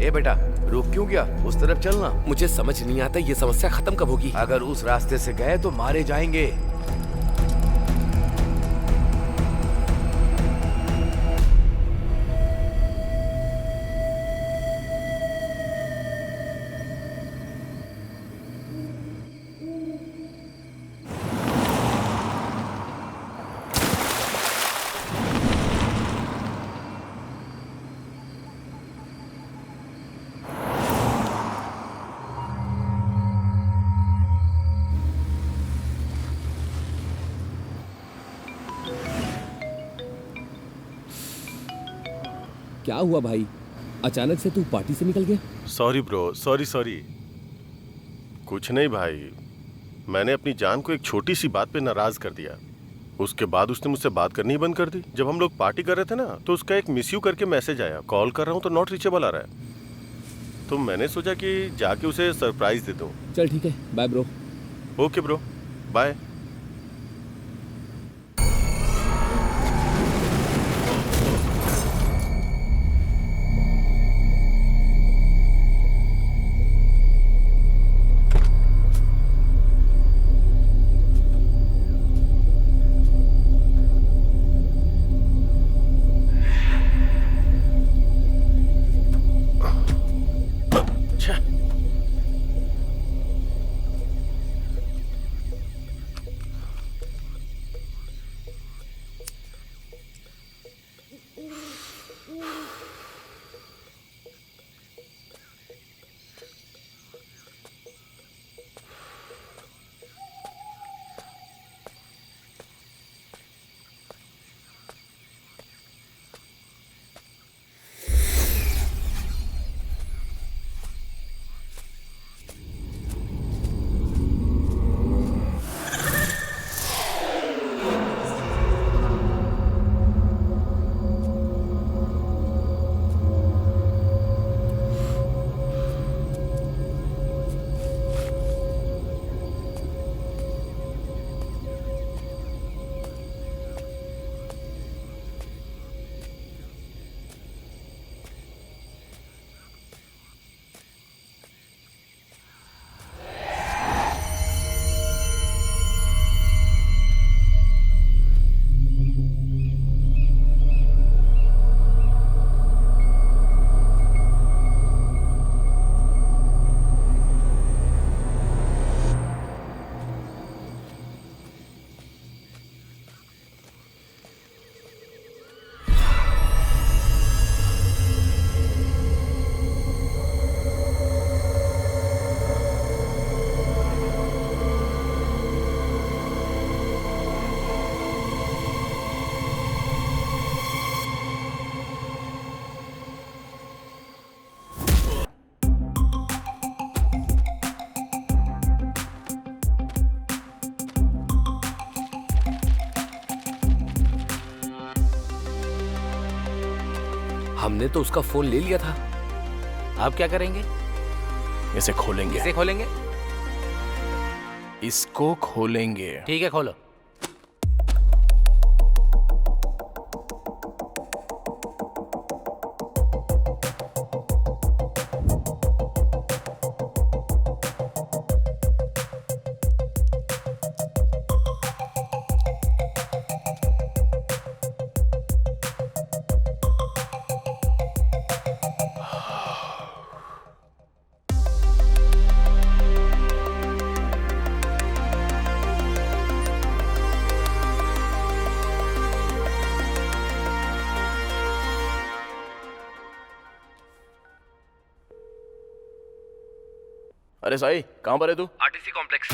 ए बेटा, रुक क्यों गया? उस तरफ चलना। मुझे समझ नहीं आता ये समस्या खत्म कब होगी। अगर उस रास्ते से गए तो मारे जाएंगे। क्या हुआ भाई, अचानक से तू पार्टी से निकल गया? Sorry bro, sorry. कुछ नहीं भाई, मैंने अपनी जान को एक छोटी सी बात पे नाराज कर दिया। उसके बाद उसने मुझसे बात करनी ही बंद कर दी। जब हम लोग पार्टी कर रहे थे ना, तो उसका एक मिस यू करके मैसेज आया। कॉल कर रहा हूँ तो नॉट रीचेबल आ रहा है। तो मैंने सोचा कि जाके उसे सरप्राइज दे दूँ। चल ठीक है, bye bro. Okay bro, bye. हमने तो उसका फोन ले लिया था। आप क्या करेंगे? इसे खोलेंगे। इसे खोलेंगे? इसको खोलेंगे। ठीक है, खोलो। अरे साई, कहाँ पर है तू? RTC complex.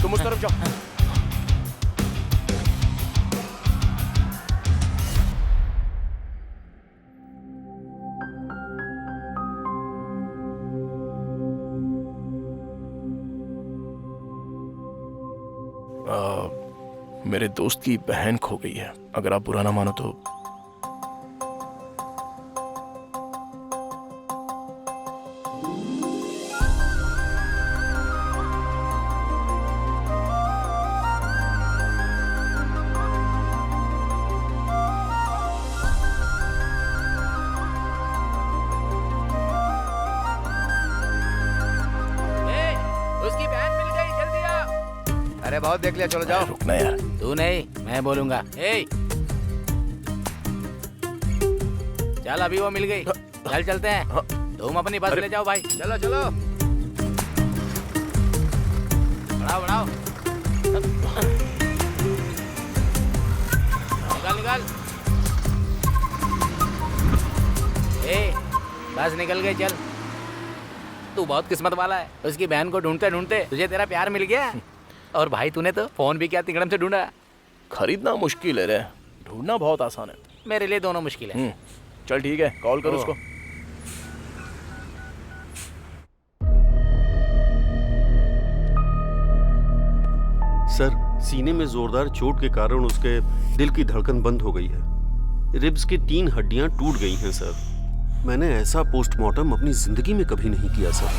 तुम उस तरफ जाओ। मेरे दोस्त की बहन खो गई है। अगर आप बुरा ना मानो तो। बहुत देख लिया, चलो जाओ। रुकना यार। तू नहीं, मैं बोलूंगा। ए चल, अभी वो मिल गई। चल चलते हैं। तुम अपनी बस ले जाओ भाई। चलो चलो। बढ़ाओ बढ़ाओ। निकाल निकाल। ए बस निकल गई, चल। तू बहुत किस्मत वाला है, उसकी बहन को ढूंढते ढूंढते तुझे तेरा प्यार मिल गया। और भाई तूने तो फोन भी क्या तिकड़म से ढूंढा। खरीदना मुश्किल है रे, ढूंढना बहुत आसान है। मेरे लिए दोनों मुश्किल है। चल ठीक है, कॉल कर उसको। सर, सीने में जोरदार चोट के कारण उसके दिल की धड़कन बंद हो गई है। रिब्स की 3 हड्डियां टूट गई हैं सर। मैंने ऐसा पोस्टमार्टम अपनी जिंदगी में कभी नहीं किया सर।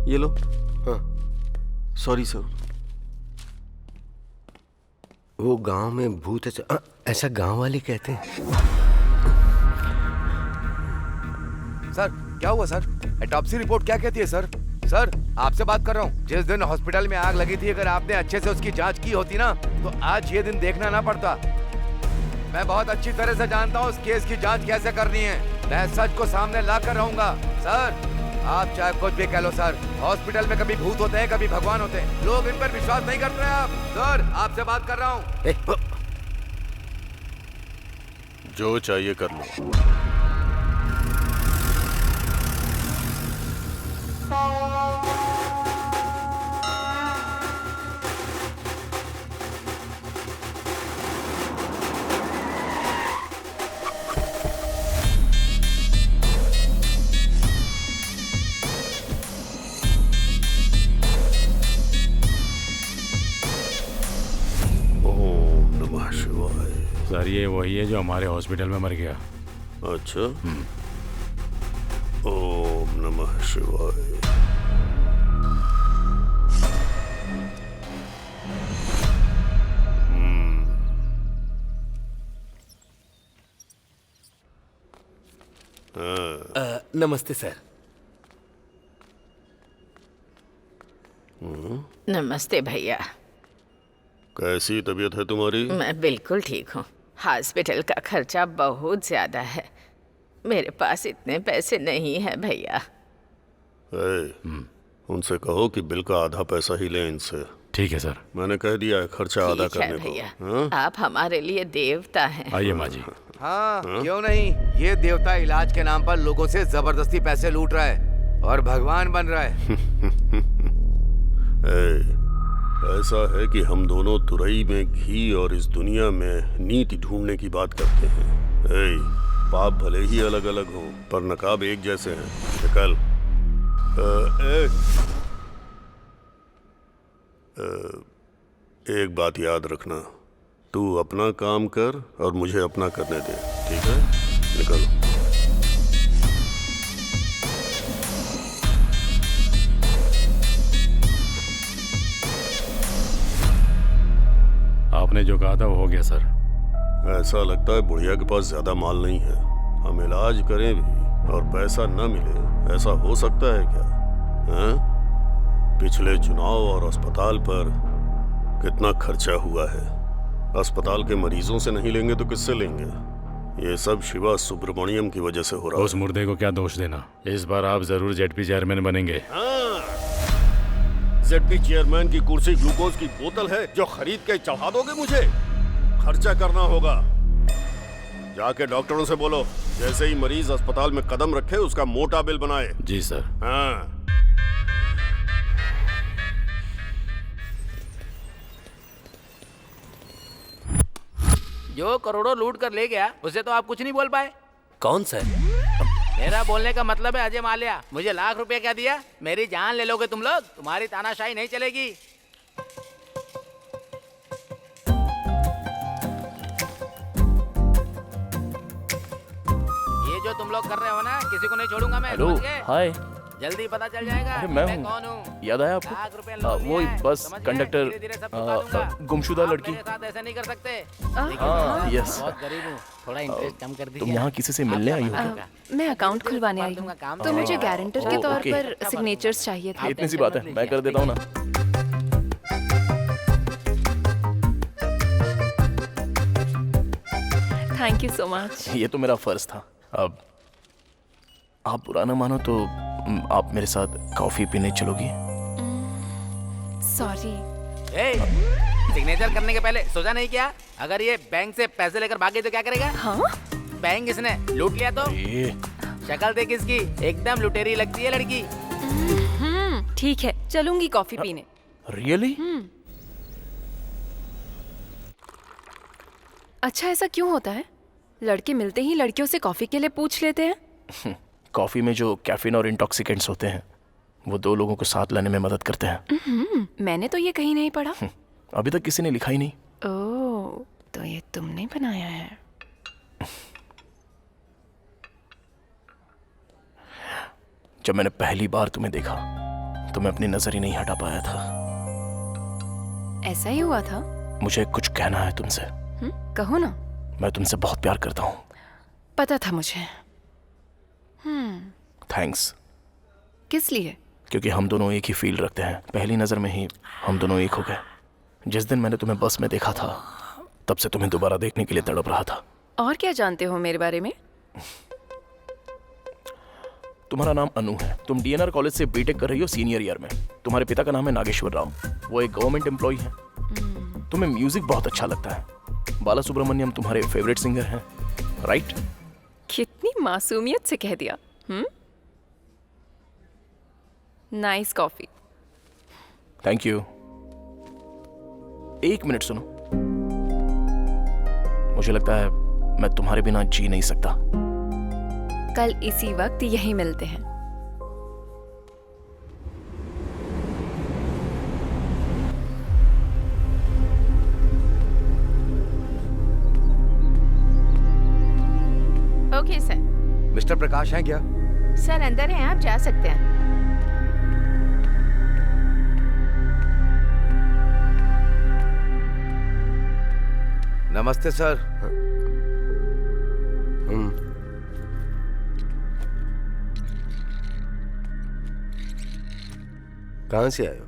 ये लो। हाँ, सॉरी सर। वो गांव में भूत है, ऐसा गांव वाले कहते हैं। सर क्या हुआ सर? ऑटोप्सी रिपोर्ट क्या कहती है सर? सर आपसे बात कर रहा हूँ। जिस दिन हॉस्पिटल में आग लगी थी, अगर आपने अच्छे से उसकी जांच की होती ना, तो आज ये दिन देखना ना पड़ता। मैं बहुत अच्छी तरह से जानता हूँ उस केस की जांच कैसे करनी है। मैं सच को सामने ला कर रहूंगा। सर आप चाहे कुछ भी कह लो सर, हॉस्पिटल में कभी भूत होते हैं, कभी भगवान होते हैं। लोग इन पर विश्वास नहीं करते हैं। आप सर, आपसे बात कर रहा हूँ। जो चाहिए कर लो। ओम नमः शिवाय। सर ये वही है जो हमारे हॉस्पिटल में मर गया। अच्छा। ओम नमः शिवाय। नमस्ते सर। नमस्ते भैया। कैसी तबीयत है तुम्हारी? मैं बिल्कुल ठीक हूँ। हॉस्पिटल का खर्चा बहुत ज्यादा है, मेरे पास इतने पैसे नहीं है भैया। उनसे कहो कि बिल का आधा पैसा ही लें इनसे। ठीक है सर। मैंने कह दिया है खर्चा आधा ठीक है करने भैया, को। आप हमारे लिए देवता हैं। आइए माँ जी। हाँ क्यों नहीं। ये देवता इलाज के नाम पर लोगों से जबरदस्ती पैसे लूट रहा है और भगवान बन रहा है। ऐसा है कि हम दोनों तुरई में घी और इस दुनिया में नीति ढूंढने की बात करते हैं। पाप भले ही अलग अलग हों, पर नकाब एक जैसे हैं। निकल। एक बात याद रखना, तू अपना काम कर और मुझे अपना करने दे, ठीक है? निकल। आपने जो कहा था वो हो गया सर। ऐसा लगता है बुढ़िया के पास ज्यादा माल नहीं है। हम इलाज करें भी और पैसा न मिले, ऐसा हो सकता है क्या? हैं? पिछले चुनाव और अस्पताल पर कितना खर्चा हुआ है। अस्पताल के मरीजों से नहीं लेंगे तो किससे लेंगे? ये सब शिवा सुब्रमण्यम की वजह से हो रहा है। उस मुर्दे को क्या दोष देना। इस बार आप जरूर जेडपी चेयरमैन बनेंगे। जेडपी चेयरमैन की कुर्सी ग्लूकोज की बोतल है जो खरीद के चढ़ा दोगे मुझे? खर्चा करना होगा। जाके डॉक्टरों से बोलो जैसे ही मरीज अस्पताल में कदम रखे उसका मोटा बिल बनाए। जी सर। हाँ। जो करोड़ों लूट कर ले गया उसे तो आप कुछ नहीं बोल पाए। कौन सा? मेरा बोलने का मतलब है अजय माल्या, मुझे लाख रुपए क्या दिया? मेरी जान ले लोगे तुम लोग? तुम्हारी तानाशाही नहीं चलेगी। ये जो तुम लोग कर रहे हो ना, किसी को नहीं छोड़ूंगा मैं। हेलो, समझ गए? हाय। जल्दी पता चल जाएगा अरे कि मैं मैं हूँ। कौन हूँ। याद आया आपको? लाख रुपए लोन वो लिया है, बस समझ गए? कंडक्टर, धीरे-धीरे सब चुका दूंगा। गुमशुदा आप लड़की। मेरे साथ ऐसा नहीं कर सकते। हाँ, यस। बहुत गरीब हूँ, थोड़ा इंटरेस्ट कम कर दीजिए। तुम यहाँ किसी से मिलने आई हो क्या? मैं अकाउंट खुलवाने आई हूँ, तो मुझे गारंटर के तौर ओके। पर सिग्नेचर्स चाहिए थे। इतनी सी बात है, मैं कर देता हूँ ना। Thank you so much. ये तो मेरा फर्ज था। अब आप बुरा ना मानो तो आप मेरे साथ कॉफी पीने चलोगी? सॉरी। सिग्नेचर करने के पहले सोचा नहीं क्या? अगर ये बैंक से पैसे लेकर भागे तो क्या करेगा? हाँ? बैंक इसने लूट लिया तो? ये शक्ल देख इसकी, एकदम लुटेरी लगती है लड़की। ठीक है, चलूंगी कॉफी पीने। रियली? अच्छा, ऐसा क्यों होता है? लड़के मिलते ही लड़कियों से कॉफी के लिए पूछ लेते हैं। कॉफी में जो कैफीन और इंटॉक्सिकेंट्स होते हैं वो दो लोगों को साथ लाने में मदद करते हैं। मैंने तो ये कहीं नहीं पढ़ा। अभी तक किसी ने लिखा ही नहीं। ओह, तो ये तुमने बनाया है। जब मैंने पहली बार तुम्हें देखा तो मैं अपनी नजर ही नहीं हटा पाया था। ऐसा ही हुआ था? मुझे कुछ कहना है तुमसे। कहो ना। मैं तुमसे बहुत प्यार करता हूँ। पता था मुझे। थैंक्स। किस लिए? क्योंकि हम दोनों एक ही फील रखते हैं। पहली नजर में ही हम दोनों एक हो गए। जिस दिन मैंने तुम्हें बस में देखा था तब से तुम्हें दोबारा देखने के लिए तड़प रहा था। और क्या जानते हो मेरे बारे में? तुम्हारा नाम अनु है। तुम डीएनआर कॉलेज से बीटेक कर रही हो सीनियर ईयर में। तुम्हारे पिता का नाम है नागेश्वर राव। वो एक गवर्नमेंट एम्प्लॉय है। तुम्हें म्यूजिक बहुत अच्छा लगता है। बाला सुब्रमण्यम तुम्हारे फेवरेट सिंगर हैं, राइट? कितनी मासूमियत से कह दिया। Nice coffee. Thank you. एक मिनट सुनो। मुझे लगता है मैं तुम्हारे बिना जी नहीं सकता। कल इसी वक्त यहीं मिलते हैं। Okay sir. मिस्टर प्रकाश हैं क्या? सर अंदर हैं, आप जा सकते हैं। नमस्ते सर। कहाँ से आए हो?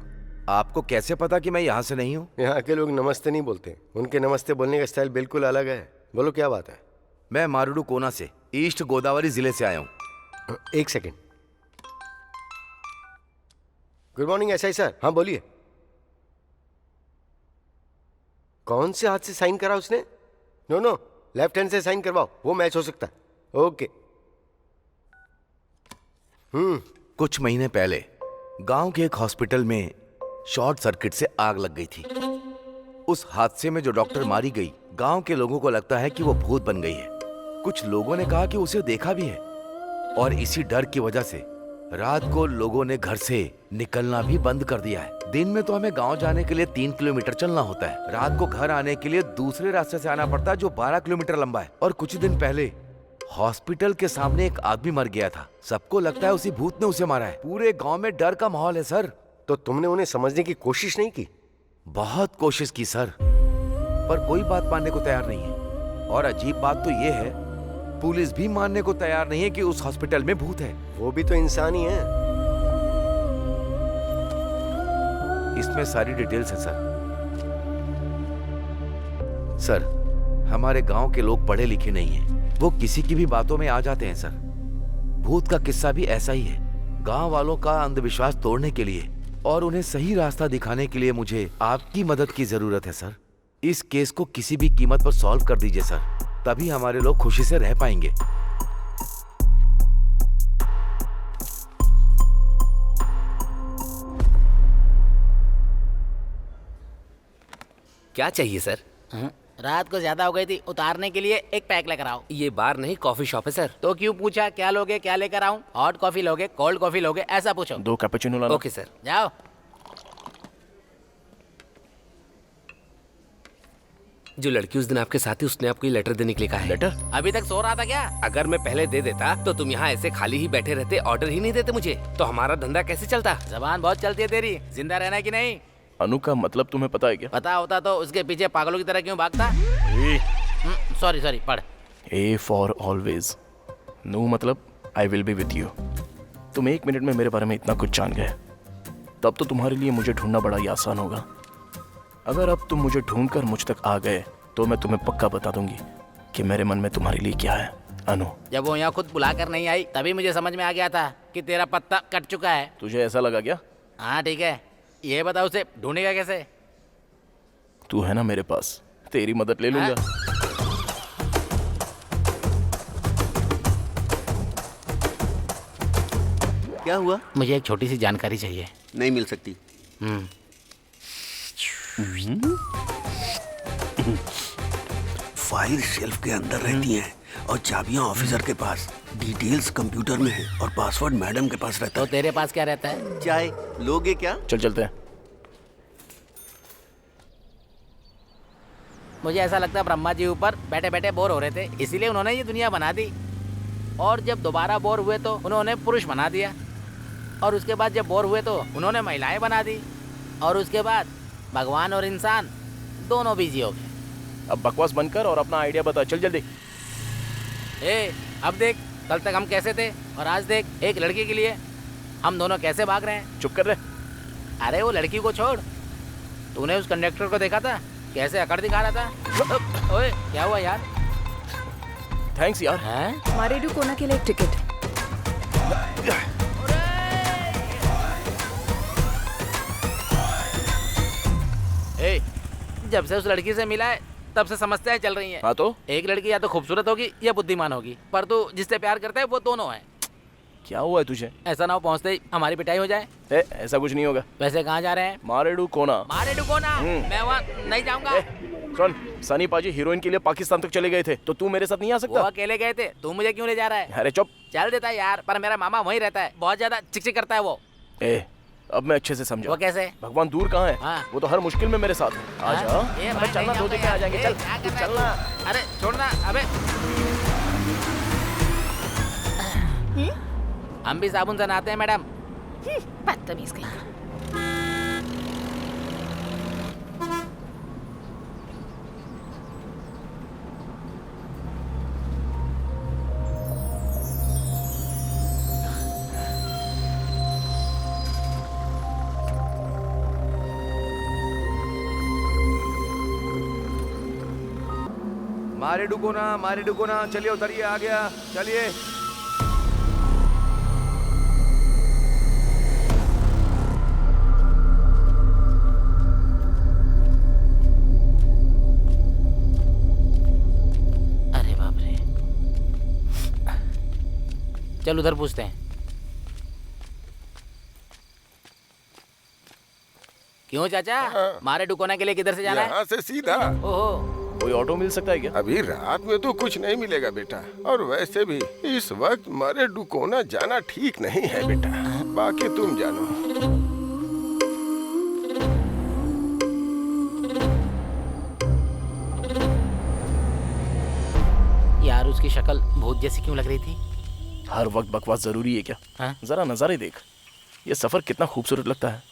आपको कैसे पता कि मैं यहाँ से नहीं हूँ? यहाँ के लोग नमस्ते नहीं बोलते। उनके नमस्ते बोलने का स्टाइल बिल्कुल अलग है। बोलो क्या बात है? मैं मारुडू कोना से, ईस्ट गोदावरी जिले से आया हूँ। एक second. Good morning SI sir. हाँ बोलिए। कौन से हाथ से साइन करा उसने? नो, लेफ्ट हैंड से साइन करवाओ, वो मैच हो सकता है। ओके। कुछ महीने पहले गांव के एक हॉस्पिटल में शॉर्ट सर्किट से आग लग गई थी। उस हादसे में जो डॉक्टर मारी गई, गांव के लोगों को लगता है कि वो भूत बन गई है। कुछ लोगों ने कहा कि उसे देखा भी है, और इसी डर की वजह से रात को लोगों ने घर से निकलना भी बंद कर दिया है। दिन में तो हमें गांव जाने के लिए 3 किलोमीटर चलना होता है। रात को घर आने के लिए दूसरे रास्ते से आना पड़ता है जो 12 किलोमीटर लंबा है। और कुछ दिन पहले हॉस्पिटल के सामने एक आदमी मर गया था। सबको लगता है उसी भूत ने उसे मारा है। पूरे गांव में डर का माहौल है सर। तो तुमने उन्हें समझने की कोशिश नहीं की? बहुत कोशिश की सर, पर कोई बात मानने को तैयार नहीं है। और अजीब बात तो ये है, पुलिस भी मानने को तैयार नहीं है कि उस हॉस्पिटल में भूत है। वो भी तो इंसान ही है। इसमें सारी डिटेल्स है सर। सर, हमारे गांव के लोग पढ़े लिखे नहीं हैं। वो किसी की भी बातों में आ जाते हैं सर। भूत का किस्सा भी ऐसा ही है। गांव वालों का अंधविश्वास तोड़ने के लिए और उन्हें सही रास्ता दिखाने के लिए मुझे आपकी मदद की जरूरत है सर। इस केस को किसी भी कीमत पर सॉल्व कर दीजिए सर, तभी हमारे लोग खुशी से रह पाएंगे। क्या चाहिए सर? रात को ज्यादा हो गई थी, उतारने के लिए एक पैक लेकर आओ। ये बार नहीं, कॉफी शॉप है सर। तो क्यों पूछा क्या लोगे, क्या लेकर आऊं? हॉट कॉफी लोगे, कोल्ड कॉफी लोगे, ऐसा पूछो। 2 कैपुचिनो लाना। Okay sir. जाओ। जो लड़की उस दिन आपके साथ थी उसने आपको ये लेटर देने के लिए कहा है। लेटर? अभी तक सो रहा था क्या? अगर मैं पहले दे देता तो तुम यहाँ ऐसे खाली ही बैठे रहते, ऑर्डर ही नहीं देते मुझे, तो हमारा धंधा कैसे चलता? जबान बहुत चलती है तेरी, जिंदा रहना है कि नहीं? अनु का मतलब तुम्हें पता है क्या? पता होता तो उसके पीछे पागलों की तरह क्यों भागता? सॉरी सॉरी, पढ़। ए फॉर ऑलवेज, नो मतलब I will be with you. तुम 1 मिनट में मेरे बारे में इतना कुछ जान गए, तब तो तुम्हारे लिए मुझे ढूंढना बड़ा ही आसान होगा। अगर अब तुम मुझे ढूंढकर मुझ तक आ गए तो मैं तुम्हें पक्का बता दूंगी कि मेरे मन में तुम्हारे लिए क्या है। अनु, जब वो यहाँ खुद बुलाकर नहीं आई तभी मुझे समझ में आ गया था कि तेरा पत्ता कट चुका है। तुझे ऐसा लगा क्या? हाँ ठीक है, ये बता उसे ढूंढेगा कैसे? तू है ना मेरे पास, तेरी मदद ले लूंगा। क्या हुआ? मुझे एक छोटी सी जानकारी चाहिए। नहीं मिल सकती। फाइल शेल्फ के अंदर रहती हैं और चाबियां ऑफिसर के पास, डिटेल्स कंप्यूटर में है और पासवर्ड मैडम के पास रहता तो है। तेरे पास क्या रहता है? चाय लोगे क्या? चल चलते हैं। मुझे ऐसा लगता है ब्रह्मा जी ऊपर बैठे बैठे बोर हो रहे थे, इसीलिए उन्होंने ये दुनिया बना दी। और जब दोबारा बोर हुए तो उन्होंने पुरुष बना दिया, और उसके बाद जब बोर हुए तो उन्होंने महिलाएं बना दी, और उसके बाद भगवान और इंसान दोनों बिजी हो गए। अब बकवास बंद कर और अपना आइडिया बता, चल जल्दी। अब देख, कल तक हम कैसे थे और आज देख, एक लड़की के लिए हम दोनों कैसे भाग रहे हैं। चुप कर रहे। अरे वो लड़की को छोड़, तूने उस कंडक्टर को देखा था कैसे अकड़ दिखा रहा था? ओए क्या हुआ यार? थैंक्स यार। हैं? मारेडू कोना के लिए एक टिकट। जब से उस लड़की से मिला है तब से समस्याएं चल रही हैं। हाँ तो? एक लड़की या तो खूबसूरत होगी या बुद्धिमान होगी, पर तू जिससे प्यार करता है वो दोनों है। क्या हुआ है तुझे? ऐसा ना हो पहुंचते ही हमारी पिटाई हो जाए। ऐसा कुछ नहीं होगा। वैसे कहाँ जा रहे हैं? मारेडू कोना। मारेडू कोना? मैं वहाँ नहीं जाऊंगा। सुन, सनी पाजी हीरोइन के लिए पाकिस्तान तक चले गए थे, तो तू मेरे साथ नहीं आ वो सकता? अकेले गए थे, तू मुझे क्यों ले जा रहा है? अरे चुप। चल देता है यार, पर मेरा मामा वहीं रहता है, बहुत ज्यादा चिकचिक करता है वो। अब मैं अच्छे से समझा। वो कैसे? भगवान दूर कहाँ है? हाँ। वो तो हर मुश्किल में मेरे साथ है। आजा। अबे चलना, दो दिन में आ जाएंगे। चल चलना। अरे छोड़ना। अबे हम भी साबुन से नहाते हैं मैडम। बदतमीज कहीं। मारे डुकोना, चलिए उतरिए, आ गया, चलिए। अरे बाप रे, चल उधर पूछते हैं। क्यों चाचा? मारे डुकोना के लिए किधर से जाना है? यहाँ से सीधा। ओहो, कोई ऑटो मिल सकता है क्या? अभी रात में तो कुछ नहीं मिलेगा बेटा, और वैसे भी इस वक्त मारे डुकोना जाना ठीक नहीं है बेटा, बाकी तुम जानो। यार उसकी शक्ल भूत जैसी क्यों लग रही थी? हर वक्त बकवास जरूरी है क्या? हाँ? जरा नजारे देख, ये सफर कितना खूबसूरत लगता है,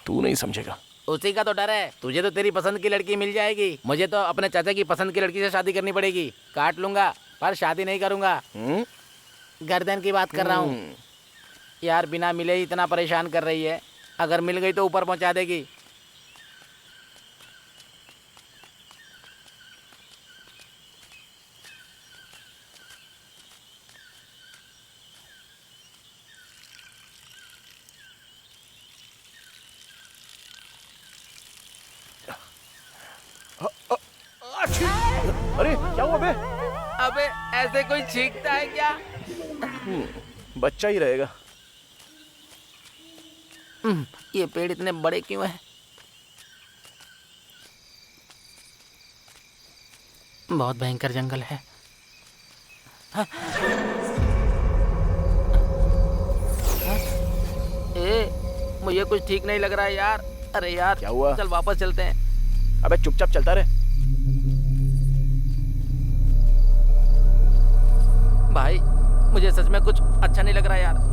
तू नहीं समझेगा। उसी का तो डर है, तुझे तो तेरी पसंद की लड़की मिल जाएगी, मुझे तो अपने चाचा की पसंद की लड़की से शादी करनी पड़ेगी। काट लूंगा पर शादी नहीं करूंगा। गर्दन की बात कर रहा हूँ यार, बिना मिले ही इतना परेशान कर रही है, अगर मिल गई तो ऊपर पहुंचा देगी। अरे क्या हुआ बे? अबे ऐसे कोई छींकता है क्या? बच्चा ही रहेगा। ये पेड़ इतने बड़े क्यों हैं? बहुत भयंकर जंगल है। मुझे कुछ ठीक नहीं लग रहा है यार। अरे यार क्या हुआ? चल वापस चलते हैं। अबे चुपचाप चलता रहे। भाई मुझे सच में कुछ अच्छा नहीं लग रहा यार।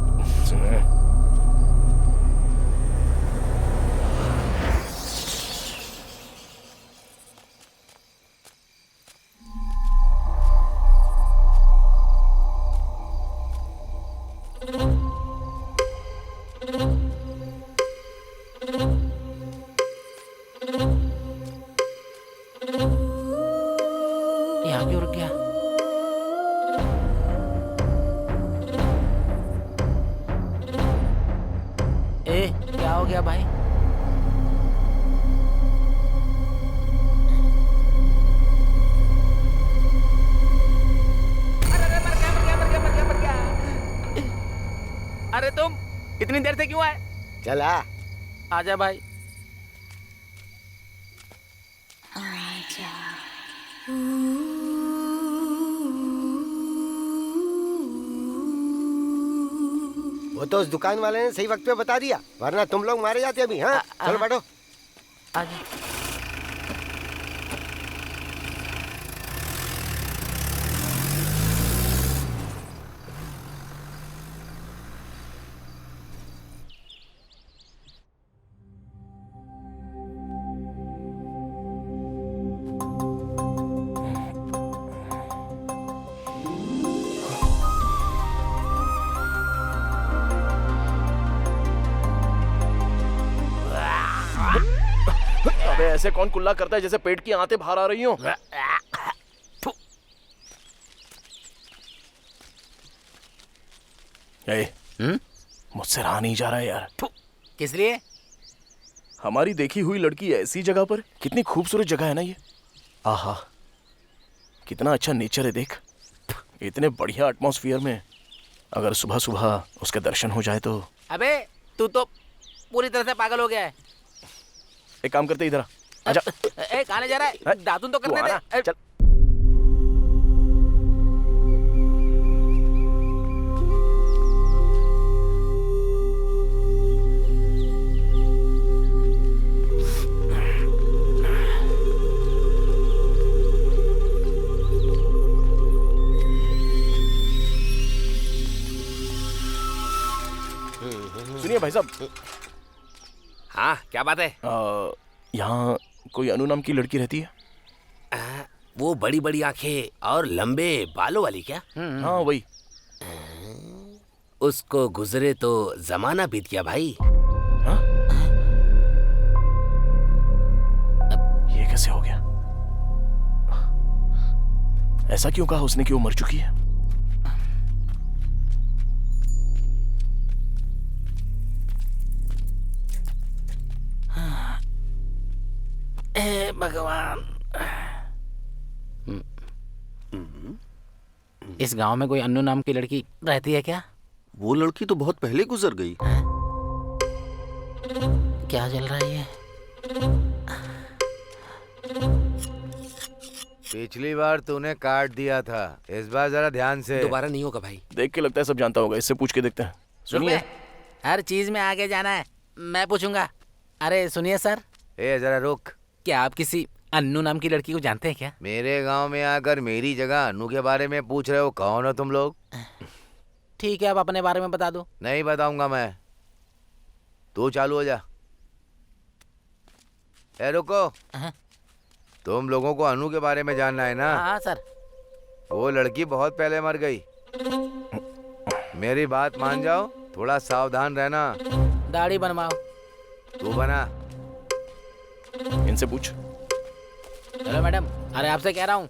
यहाँ क्यों रुक गया? ए, क्या हो गया भाई? अरे तुम इतनी देर से क्यों आए? चला आजा भाई। वो तो उस दुकान वाले ने सही वक्त पे बता दिया, वरना तुम लोग मारे जाते अभी। हाँ चलो बैठो। आजा। अबे ऐसे कौन कुल्ला करता है जैसे पेट की आंतें बाहर आ रही हो? मुझसे रहा नहीं जा रहा है यार। किस लिए? हमारी देखी हुई लड़की ऐसी जगह पर, कितनी खूबसूरत जगह है ना ये। आहा, कितना अच्छा नेचर है देख। इतने बढ़िया एटमॉस्फेयर में अगर सुबह सुबह उसके दर्शन हो जाए तो। अबे तू तो पूरी तरह से पागल हो गया है। एक काम करते इधर आजा। ए कहां ले जा रहा है? दातुन तो करने दे। चल। सुनिए भाई साहब। हाँ क्या बात है? यहाँ कोई अनु नाम की लड़की रहती है? वो बड़ी बड़ी आंखें और लंबे बालों वाली क्या? हाँ वही। उसको गुजरे तो जमाना बीत गया भाई। हाँ? ये कैसे हो गया? ऐसा क्यों कहा उसने कि वो मर चुकी है? भगवान, इस गांव में कोई अन्नू नाम की लड़की रहती है क्या? वो लड़की तो बहुत पहले गुजर गई। क्या चल रहा है ये? पिछली बार तूने काट दिया था, इस बार जरा ध्यान से। दोबारा नहीं होगा भाई। देख के लगता है सब जानता होगा, इससे पूछ के देखते हैं। सुनिए, हर चीज में आगे जाना है, मैं पूछूंगा। अरे सुनिए सर। ए जरा रुक। क्या आप किसी अन्नू नाम की लड़की को जानते हैं क्या? मेरे गांव में आकर मेरी जगह अनु के बारे में पूछ रहे हो? कौन हो तुम लोग? ठीक है, आप अपने बारे में बता दो। नहीं बताऊंगा मैं। तू चालू हो जा। ए रुको। तुम लोगों को अनु के बारे में जानना है ना? हाँ सर। वो लड़की बहुत पहले मर गई। मेरी बात मान जाओ, थोड़ा सावधान रहना। दाढ़ी बनवाओ। तू बना। इनसे पूछ। हेलो मैडम, अरे आपसे कह रहा हूँ,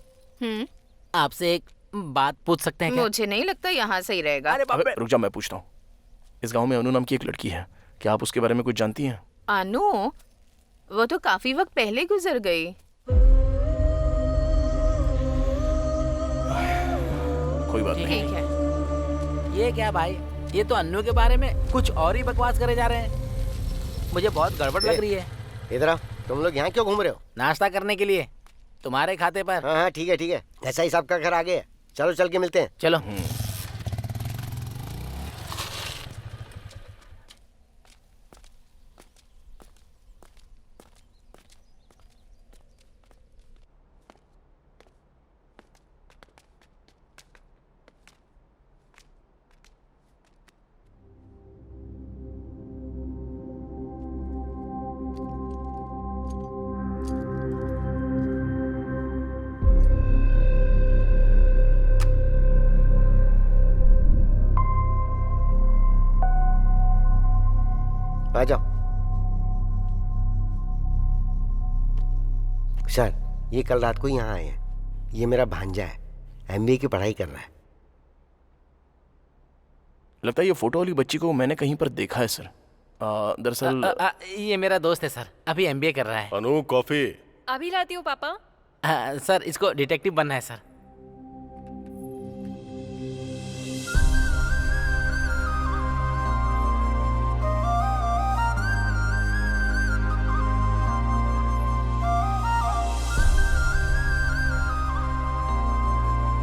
आपसे एक बात पूछ सकते हैं क्या? मुझे नहीं लगता यहाँ सही रहेगा। अरे रुक जा, मैं पूछता हूँ। इस गांव में अनु नाम की एक लड़की है, क्या आप उसके बारे में कुछ जानती हैं? अनु? वो तो काफी वक्त पहले गुजर गई। कोई बात नहीं। ठीक है। ये क्या भाई, ये तो अन्नू के बारे में कुछ और ही बकवास करे जा रहे हैं। मुझे बहुत गड़बड़ लग रही है। इधर आओ। तुम लोग यहाँ क्यों घूम रहे हो? नाश्ता करने के लिए, तुम्हारे खाते पर। हाँ हाँ ठीक है ठीक है, ऐसा ही साहब का घर आगे है। चलो चल के मिलते हैं। चलो। सर, ये कल रात को यहाँ आए हैं। ये मेरा भांजा है, MBA की पढ़ाई कर रहा है। लगता है ये फोटो वाली बच्ची को मैंने कहीं पर देखा है सर। दरअसल ये मेरा दोस्त है सर, अभी MBA कर रहा है। अनु, कॉफी। अभी लाती हूँ पापा। सर, इसको डिटेक्टिव बनना है सर।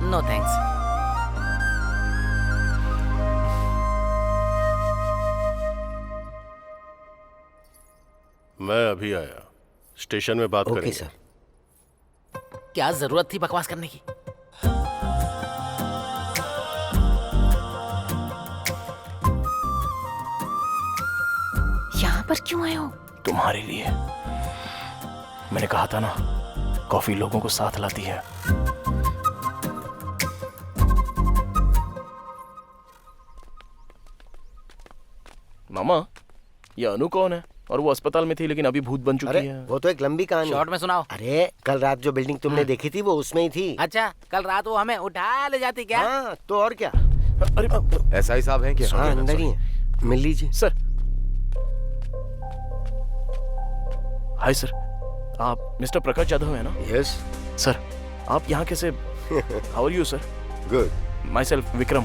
No thanks. मैं अभी आया, स्टेशन में बात ओके करेंगे। सर। क्या जरूरत थी बकवास करने की? यहाँ पर क्यों आए हो? तुम्हारे लिए। मैंने कहा था ना, कॉफी लोगों को साथ लाती है। मामा, ये अनु कौन है? और वो अस्पताल में थी लेकिन अभी भूत बन चुकी अरे है। वो तो एक लंबी कहानी। शॉर्ट में सुनाओ। अरे कल रात जो बिल्डिंग तुमने देखी थी वो उसमें ही थी। अच्छा, कल रात वो हमें उठा ले जाती क्या? हाँ, तो और क्या। अरे SI साहब हैं क्या? हाँ, अंदर ही है, मिल लीजिए। सर। हाय सर, आप मिस्टर प्रकाश यादव है ना? यस सर, आप यहाँ कैसे? How are you sir? Good. Myself Vikram.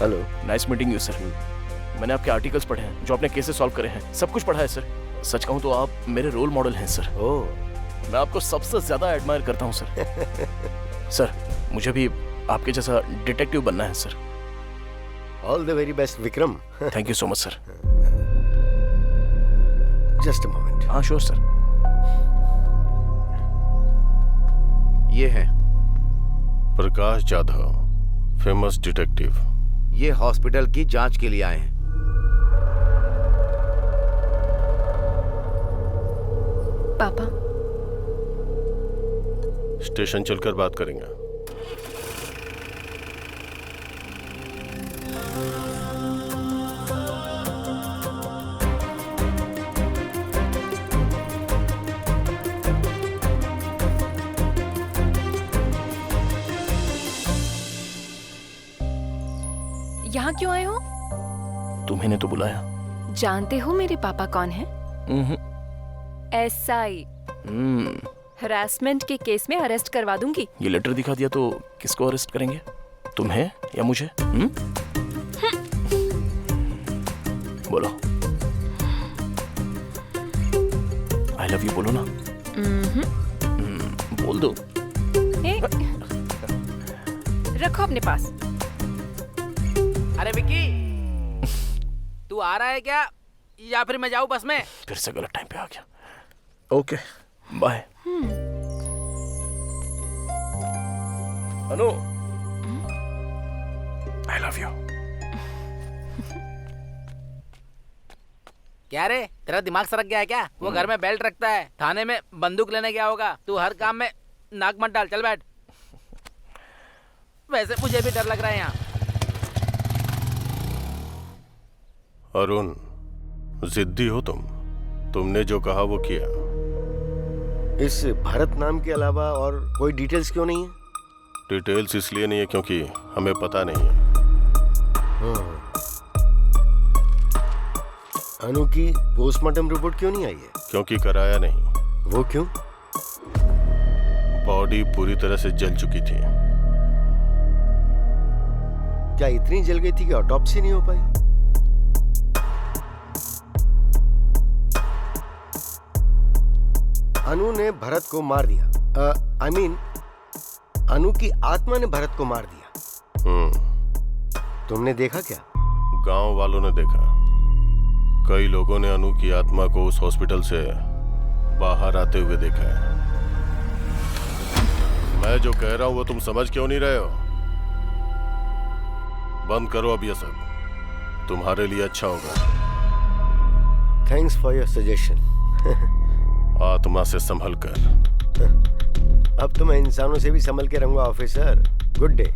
Hello. Nice meeting you sir. मैंने आपके आर्टिकल्स पढ़े हैं, जो आपने केसेस सॉल्व करे हैं, सब कुछ पढ़ा है सर। सच कहूँ तो आप मेरे रोल मॉडल हैं सर। ओह, मैं आपको सबसे ज्यादा एडमायर करता हूँ सर। सर, मुझे भी आपके जैसा डिटेक्टिव बनना है sir. All the very best Vikram. Thank you so much sir. Just a moment. हाँ श्योर सर। ये हैं प्रकाश जाधव, फेमस डिटेक्टिव। ये हॉस्पिटल की जांच के लिए आए हैं। पापा, स्टेशन चलकर बात करेंगे। यहाँ क्यों आए हो? तुम्हें ने तो बुलाया। जानते हो मेरे पापा कौन है? SI। हरासमेंट के केस में अरेस्ट करवा दूंगी। ये लेटर दिखा दिया तो किसको अरेस्ट करेंगे? तुम्हें या मुझे? बोलो। आई लव यू बोलो ना। बोल दो। रखो अपने पास। अरे विक्की, तू आ रहा है क्या या फिर मैं जाऊं बस में? फिर से गलत टाइम पे आ गया। Okay, bye. Anu, I love you. क्या रे, तेरा दिमाग सरक गया है क्या? वो घर में बेल्ट रखता है, थाने में बंदूक लेने गया होगा। तू हर काम में नाक मत डाल, चल बैठ। वैसे मुझे भी डर लग रहा है यहाँ। अरुण, जिद्दी हो तुम। तुमने जो कहा वो किया। इस भरत नाम के अलावा और कोई डिटेल्स क्यों नहीं है? डिटेल्स इसलिए नहीं है क्योंकि हमें पता नहीं है। अनु की पोस्टमार्टम रिपोर्ट क्यों नहीं आई है? क्योंकि कराया नहीं। वो क्यों? बॉडी पूरी तरह से जल चुकी थी। क्या इतनी जल गई थी कि ऑटोप्सी नहीं हो पाई? अनु ने भरत को मार दिया। आई मीन, अनु की आत्मा ने भरत को मार दिया। तुमने देखा क्या? गांव वालों ने देखा। कई लोगों ने अनु की आत्मा को उस हॉस्पिटल से बाहर आते हुए देखा है। मैं जो कह रहा हूं वो तुम समझ क्यों नहीं रहे हो? बंद करो अब ये सब, तुम्हारे लिए अच्छा होगा। Thanks for your suggestion. आत्मा से संभल कर। अब तो मैं इंसानों से भी संभल के रहूंगा ऑफिसर। Good day.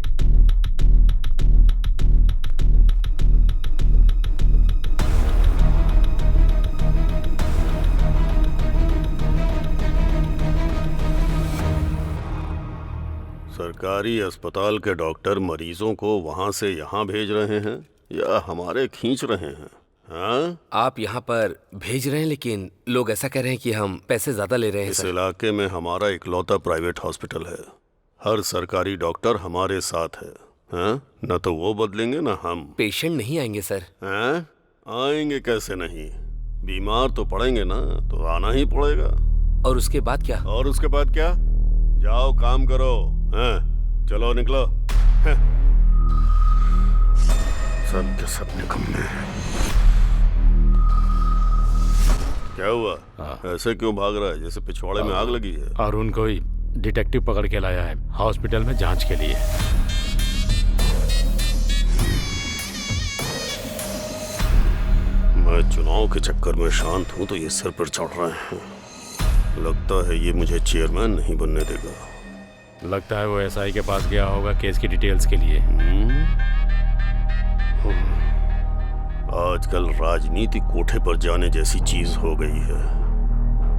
सरकारी अस्पताल के डॉक्टर मरीजों को वहां से यहाँ भेज रहे हैं या हमारे खींच रहे हैं? हाँ? आप यहाँ पर भेज रहे हैं, लेकिन लोग ऐसा कह रहे हैं कि हम पैसे ज्यादा ले रहे हैं इस सर। इलाके में हमारा इकलौता प्राइवेट हॉस्पिटल है। हर सरकारी डॉक्टर हमारे साथ है। हाँ? न तो वो बदलेंगे न हम। पेशेंट नहीं आएंगे सर। हाँ? आएंगे कैसे नहीं? बीमार तो पड़ेंगे ना, तो आना ही पड़ेगा। और उसके बाद क्या? और उसके बाद क्या? जाओ काम करो। हाँ? चलो निकलो। हाँ? सब के सब निकम्मे हैं। क्या हुआ? ऐसे क्यों भाग रहा है जैसे पिछवाड़े में आग लगी है? अरुण को ही डिटेक्टिव पकड़ के लाया है हॉस्पिटल में जांच के लिए। मैं चुनाव के चक्कर में शांत हूं तो ये सिर पर चढ़ रहे हैं। लगता है ये मुझे चेयरमैन नहीं बनने देगा। लगता है वो एसआई के पास गया होगा केस की डिटेल्स के लिए। आजकल राजनीति कोठे पर जाने जैसी चीज हो गई है।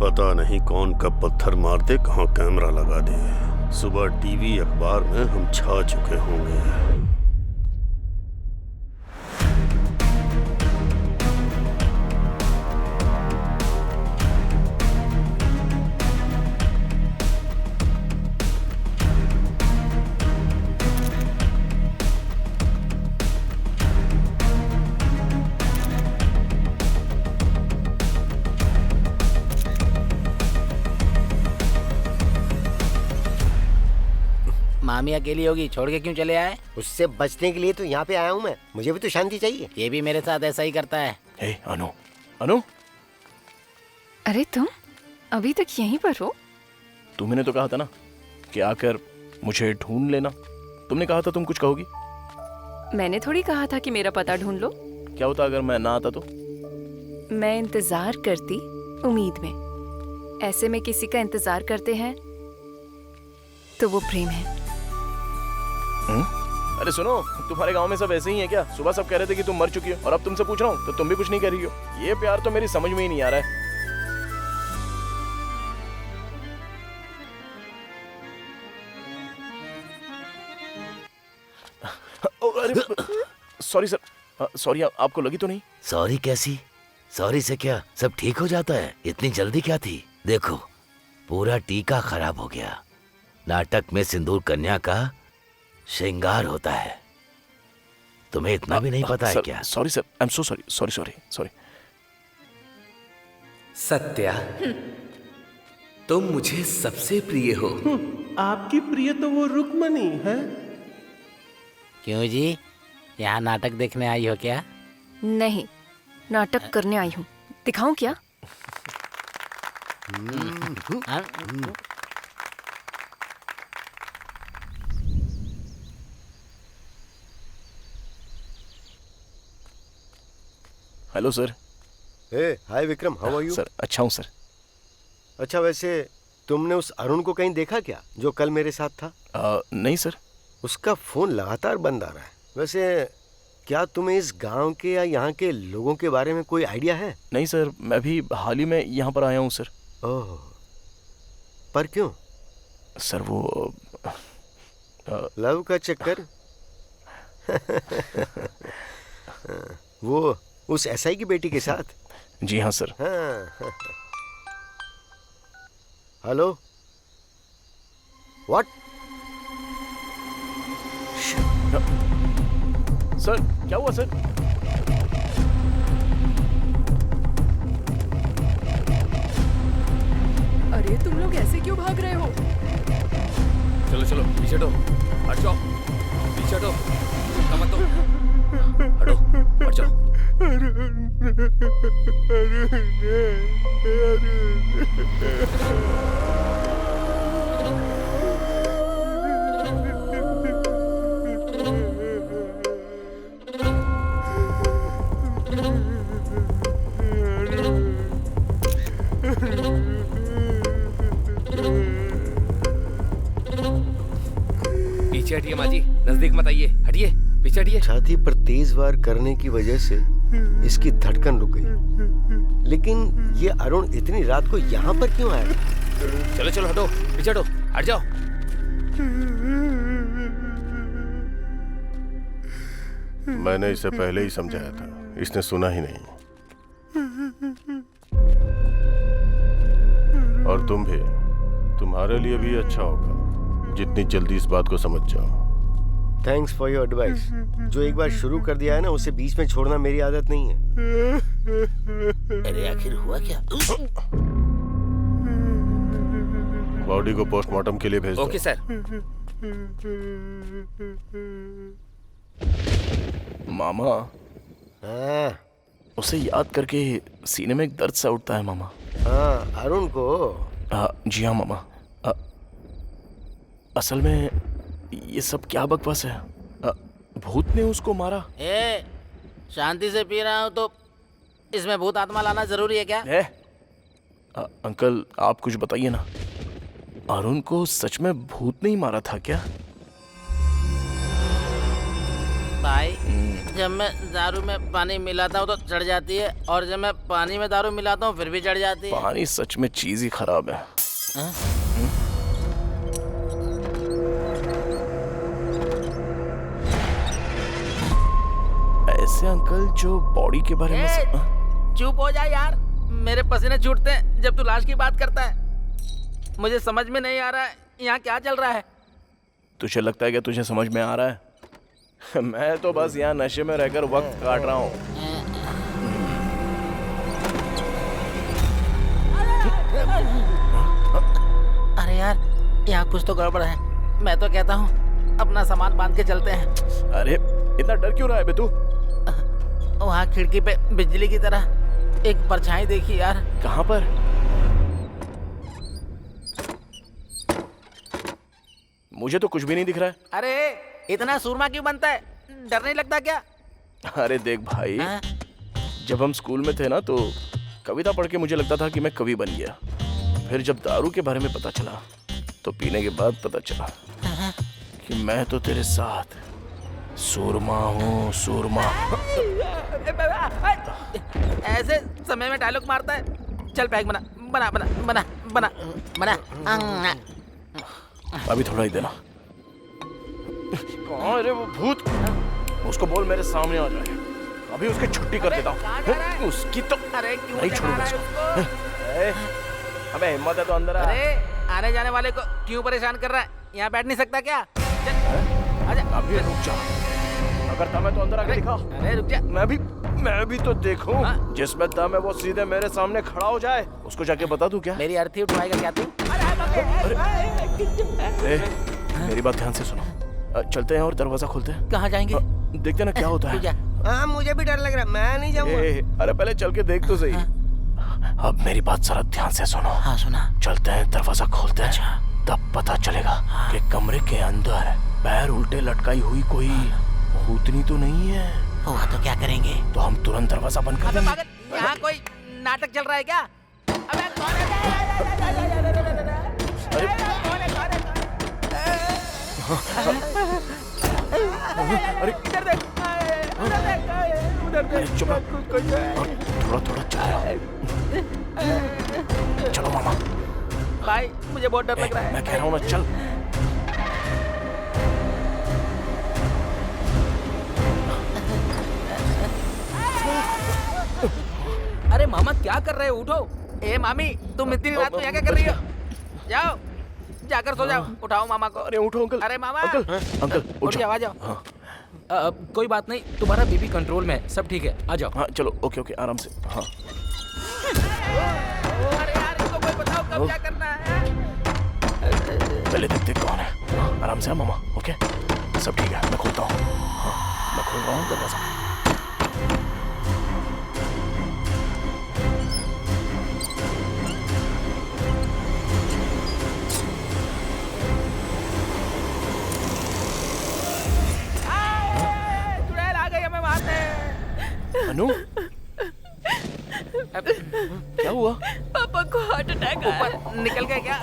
पता नहीं कौन कब पत्थर मार दे, कहाँ कैमरा लगा दे। सुबह टीवी अखबार में हम छा चुके होंगे। मामी अकेली होगी, छोड़ के क्यों चले आए? उससे बचने के लिए तो यहाँ पे आया हूँ मैं। मुझे भी तो शांति चाहिए। ये भी मेरे साथ ऐसा ही करता है। हे अनु, अनु, अरे तुम अभी तक यहीं पर हो? तुमने तो कहा था ना कि आकर मुझे ढूंढ लेना। तुमने कहा था तुम कुछ कहोगी। मैंने थोड़ी कहा था कि मेरा पता ढूंढ लो। क्या होता अगर मैं ना आता तो? मैं इंतजार करती उम्मीद में। ऐसे में किसी का इंतजार करते हैं तो वो प्रेम है। अरे सुनो, तुम्हारे गांव में सब ऐसे ही है क्या? सुबह सब कह रहे थे कि तुम मर चुकी हो और अब तुमसे पूछ रहा हूँ तो तुम भी कुछ नहीं कह रही हो। ये प्यार तो मेरी समझ में ही नहीं आ रहा है। अरे सॉरी सर, सॉरी। आपको लगी तो नहीं? सॉरी कैसी? सॉरी से क्या सब ठीक हो जाता है? इतनी जल्दी क्या थी? देखो, पूरा टीका खराब हो गया। नाटक में सिंदूर कन्या का श्रृंगार होता है। तुम्हें इतना भी नहीं पता है क्या? Sorry sir, I am so sorry. Sorry sorry sorry. Satya, तुम मुझे सबसे प्रिय हो। आपकी प्रिय तो वो रुक्मणी है। क्यों जी, यहाँ नाटक देखने आई हो क्या? नहीं, नाटक करने आई हूँ। दिखाऊं क्या? Hello sir. Hi Vikram, how are you? Sir अच्छा हूँ सर। अच्छा, वैसे तुमने उस अरुण को कहीं देखा क्या जो कल मेरे साथ था? नहीं सर। उसका फोन लगातार बंद आ रहा है। वैसे क्या तुम्हें इस गांव के या यहाँ के लोगों के बारे में कोई आइडिया है? नहीं सर, मैं भी हाल ही में यहाँ पर आया हूँ सर। ओह, पर क्यों? सर वो लव का चक्कर? वो उस एसआई की बेटी के साथ? जी हाँ सर। हाँ। Hello, what? सर क्या हुआ सर? अरे तुम लोग ऐसे क्यों भाग रहे हो? चलो चलो पीछे हटो, हट जाओ, पीछे हटो, धक्का मत दो, हटो, हट जाओ। पीछे हटिए माँ जी, नजदीक मत आइए, हटिए, पीछे हटिए। छाती पर तेज वार करने की वजह से इसकी धड़कन रुक गई। लेकिन ये अरुण इतनी रात को यहाँ पर क्यों आया? चलो चलो हटो, पीछे हटो, हट जाओ। मैंने इसे पहले ही समझाया था, इसने सुना ही नहीं। और तुम भी, तुम्हारे लिए भी अच्छा होगा जितनी जल्दी इस बात को समझ जाओ। Thanks for your advice. जो एक बार शुरू कर दिया है ना, उसे बीच में छोड़ना मेरी आदत नहीं है। अरे आखिर हुआ क्या? बॉडी को पोस्टमार्टम के लिए भेज दो। Okay sir. मामा, हाँ उसे याद करके सीने में एक दर्द सा उठता है मामा। हाँ, अरुण को। जी हाँ मामा। असल में ये सब क्या बकवास है? भूत ने उसको मारा? शांति से पी रहा हूँ तो इसमें भूत आत्मा लाना जरूरी है क्या? अंकल आप कुछ बताइए ना, अरुण को सच में भूत नहीं मारा था क्या? भाई, जब मैं दारू में पानी मिलाता हूँ तो चढ़ जाती है, और जब मैं पानी में दारू मिलाता हूँ फिर भी चढ़ जाती है। पानी सच में चीज ही खराब है। ऐसे अंकल जो बॉडी के बारे में चुप हो जा यार, मेरे पसीने छूटते हैं जब तू लाश की बात करता है। मुझे समझ में नहीं आ रहा है यहाँ क्या चल रहा है। तुझे लगता है कि तुझे समझ में आ रहा है? मैं तो बस यहाँ नशे में रहकर वक्त काट रहा हूँ। अरे यार, यहाँ कुछ तो गड़बड़ है। मैं तो कहता हूँ अपना सामान बांध के चलते हैं। अरे इतना डर क्यों रहा है बे तू? वहाँ खिड़की पे बिजली की तरह एक परछाई देखी यार। कहाँ पर? मुझे तो कुछ भी नहीं दिख रहा है। अरे इतना सूरमा क्यों बनता है? डर नहीं लगता क्या? अरे देख भाई, जब हम स्कूल में थे ना तो कविता पढ़ के मुझे लगता था कि मैं कवि बन गया। फिर जब दारू के बारे में पता चला तो पीने के बाद पता चला कि मैं तो तेरे साथ सूरमा हूँ, सूरमा। ऐसे समय में डायलॉग मारता है। चल पैक बना बना बना बना बना बना। अभी थोड़ा ही देना। कहाँ है रे वो भूत? उसको बोल मेरे सामने आ जाए, अभी उसकी छुट्टी कर देता हूँ। उसकी तो नहीं छोड़ूंगा इसको। अबे हिम्मत है तो अंदर आ। अरे आने जाने वाले को क्यों परेशान कर रहा है? यहाँ बैठ नहीं सकता क्या? आजा। अभी रुक जा, अगर दम है तो अंदर आके दिखा। अरे रुक जा, मैं भी तो देखूं। जिसमें दम है वो सीधे मेरे सामने खड़ा हो जाए। उसको जाके बता दूं क्या? मेरी अर्थी उठवाएगा क्या तू? मेरी बात ध्यान से सुनो। चलते हैं और दरवाजा खोलते हैं। कहाँ जाएंगे? देखते ना क्या होता है। हाँ मुझे भी डर लग रहा है, मैं नहीं जाऊंगा। अरे पहले चल के देख तो सही। अब मेरी बात जरा ध्यान से सुनो। हाँ सुना। चलते हैं, दरवाजा खोलते हैं, तब पता चलेगा कि कमरे के अंदर पैर उल्टे लटकाई हुई कोई भूतनी तो नहीं है। हुआ तो क्या करेंगे? तो हम तुरंत दरवाजा बंद कर देंगे। यहाँ कोई नाटक चल रहा है क्या? अबे कौन है? अरे इधर देख, उधर देख। चुप थोड़ा थोड़ा चलो मामा। भाई मुझे बहुत डर लग रहा है। मैं कह रहा हूँ ना, चल। अरे मामा क्या कर रहे हो? उठो। ए मामी, तुम इतनी रात में यहाँ क्या कर रही हो? जाओ, जाकर सो जाओ। उठाओ मामा को। अरे उठो अंकल। अरे मामा। अंकल उठ जाओ, आ जाओ। कोई बात नहीं, तुम्हारा बीपी कंट्रोल में है, सब ठीक है, आ जाओ। हाँ चलो, ओके आराम से। हाँ अरे यार, इसको कोई बताओ कब क्या करना है। पहले देखते कौन है। आराम से मामा। ओके सब ठीक है, मैं खोलता हूँ। हाँ, मैं खोल रहा हूँ दरवाजा। अनु, क्या हुआ? पापा को हार्ट अटैक आया। ऊपर निकल गया क्या?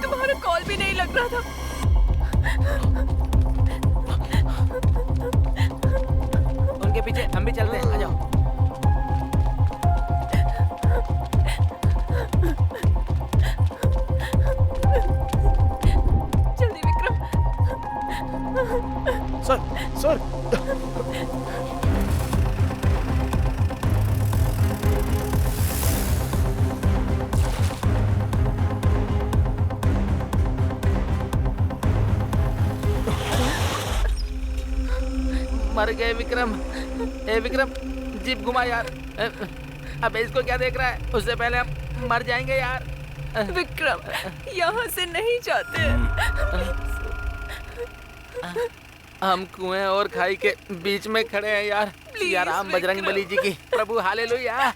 तुम्हारा कॉल भी नहीं लग रहा था। उनके पीछे हम भी चलते हैं, आ जाओ। जल्दी विक्रम। सर सर मर गए विक्रम। ए विक्रम, जीप घुमा यार। अब इसको क्या देख रहा है? उससे पहले हम मर जाएंगे यार। विक्रम, यहाँ से नहीं जाते। हम कुएं और खाई के बीच में खड़े हैं यार। यार राम बजरंग बली जी की प्रभु हालेलुया।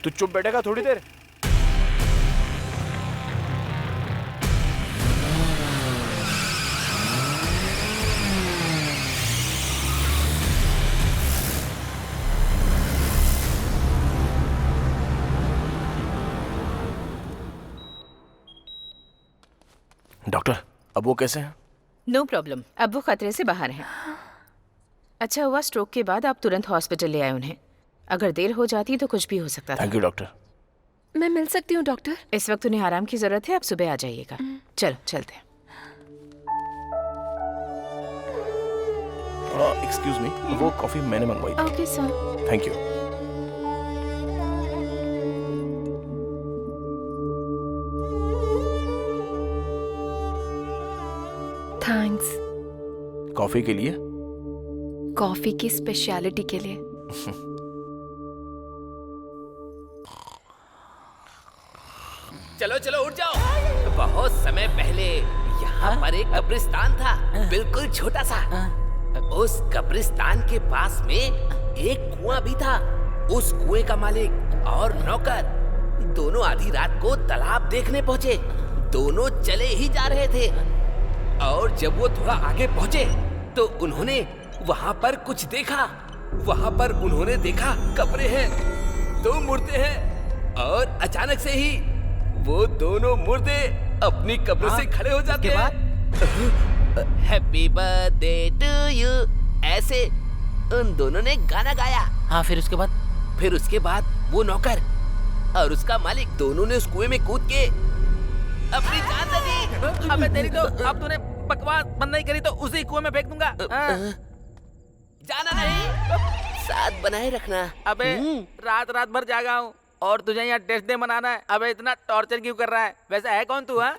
तू चुप बैठेगा थोड़ी देर? डॉक्टर, अब वो कैसे हैं? नो प्रॉब्लम, अब वो खतरे से बाहर हैं। अच्छा हुआ स्ट्रोक के बाद आप तुरंत हॉस्पिटल ले आए उन्हें। अगर देर हो जाती तो कुछ भी हो सकता था। Thank you doctor. मैं मिल सकती हूँ डॉक्टर? इस वक्त उन्हें आराम की जरूरत है, आप सुबह आ जाइएगा। चलो चलते हैं। एक्सक्यूज मी, वो कॉफी मैंने मंगवाई थी। Okay sir. Thank you. Thanks. Coffee के लिए? कॉफी की स्पेशलिटी के लिए। चलो चलो उठ जाओ। बहुत समय पहले यहाँ पर एक कब्रिस्तान था, बिल्कुल छोटा सा। उस कब्रिस्तान के पास में एक कुआं भी था। उस कुएं का मालिक और नौकर दोनों आधी रात को तालाब देखने पहुंचे। दोनों चले ही जा रहे थे और जब वो थोड़ा आगे पहुंचे तो उन्होंने वहां पर कुछ देखा। वहां पर उन्होंने देखा कब्रें हैं, 2 मुर्दे हैं और अचानक से ही वो दोनों मुर्दे अपनी कब्र से खड़े हो जाते हैं। हैप्पी बर्थडे टू यू, ऐसे उन दोनों ने गाना गाया। हाँ, फिर उसके बाद वो नौकर और उसका मालिक दोनों ने उस कुएं में कूद के अपनी जान दे दी। अबे तेरी तो, अब तूने बकवास बंद नहीं करी तो उसी कुएं में फेंक दूंगा। जाना नहीं, साथ बनाए रखना। अबे रात भर जागा हूँ और तुझे यहाँ टेस्ट डे मनाना है। अबे इतना टॉर्चर क्यों कर रहा है? वैसे है कौन तू? हाँ,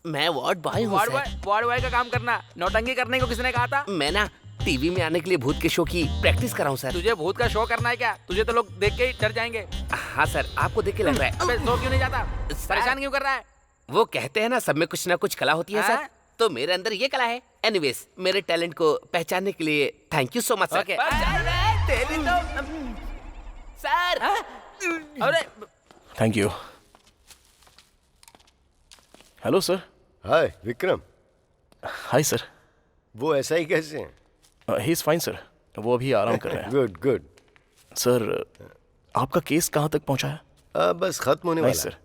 मैं वार्ड बॉय हूँ। वार्ड बॉय का काम करना, नौटंकी करने को किसने कहा था? मैं ना टीवी में आने के लिए भूत के शो की प्रैक्टिस कर रहा हूँ सर। तुझे भूत का शो करना है क्या? तुझे तो लोग देख के ही डर जाएंगे। हाँ सर, आपको देख के लग रहा है। अबे शो क्यों नहीं जाता? परेशान क्यों कर रहा है? वो कहते हैं ना सब में कुछ ना कुछ कला होती है सर, तो मेरे अंदर ये कला है। एनीवेज, मेरे टैलेंट को पहचानने के लिए thank you so much sir. Sir, अरे thank you. Hello sir. Hi Vikram. Hi sir. वो ऐसा ही कैसे हैं? ही इज फाइन सर, वो अभी आराम कर रहे हैं। Good good. सर, आपका केस कहाँ तक पहुंचा है? बस खत्म होने वाला है। सर,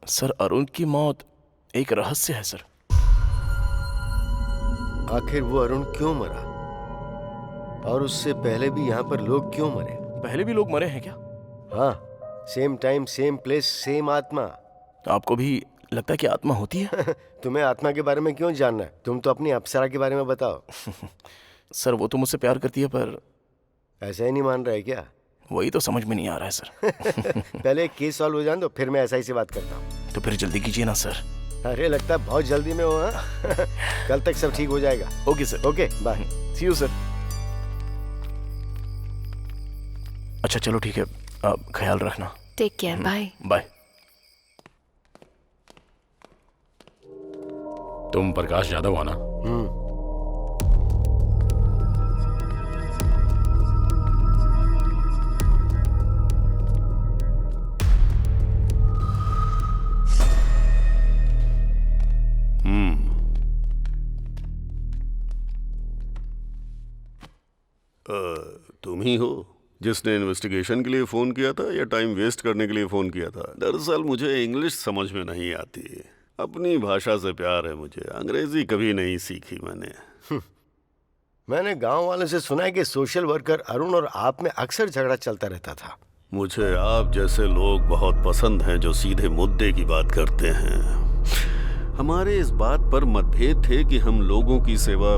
सर अरुण की मौत एक रहस्य है सर। आखिर वो अरुण क्यों मरा? और उससे पहले भी यहाँ पर लोग क्यों मरे? पहले भी लोग मरे हैं क्या? हाँ, same time same place same आत्मा। आपको भी लगता है कि आत्मा होती है? तुम्हें आत्मा के बारे में क्यों जानना है? तुम तो अपनी अप्सरा के बारे में बताओ। सर, वो तो मुझसे प्यार करती है, पर ऐसा ही नहीं मान रहा है क्या? वही तो समझ में नहीं आ रहा है सर। पहले एक केस सॉल्व हो जाने दो, फिर मैं ऐसा ही से बात करता हूँ। तो फिर जल्दी कीजिए ना सर। अरे लगता है बहुत जल्दी में हो। हाँ? कल तक सब ठीक हो जाएगा। Okay sir. Okay bye. See you sir. अच्छा चलो ठीक है, आप ख्याल रखना। Take care. Bye bye. तुम प्रकाश यादव हो ना? तुम ही हो जिसने इन्वेस्टिगेशन के लिए फोन किया था या टाइम वेस्ट करने के लिए फोन किया था? दरअसल मुझे इंग्लिश समझ में नहीं आती। अपनी भाषा से प्यार है मुझे, अंग्रेजी कभी नहीं सीखी मैंने। मैंने गांव वालों से सुना है कि सोशल वर्कर अरुण और आप में अक्सर झगड़ा चलता रहता था। मुझे आप जैसे लोग बहुत पसंद हैं जो सीधे मुद्दे की बात करते हैं। हमारे इस बात पर मतभेद थे कि हम लोगों की सेवा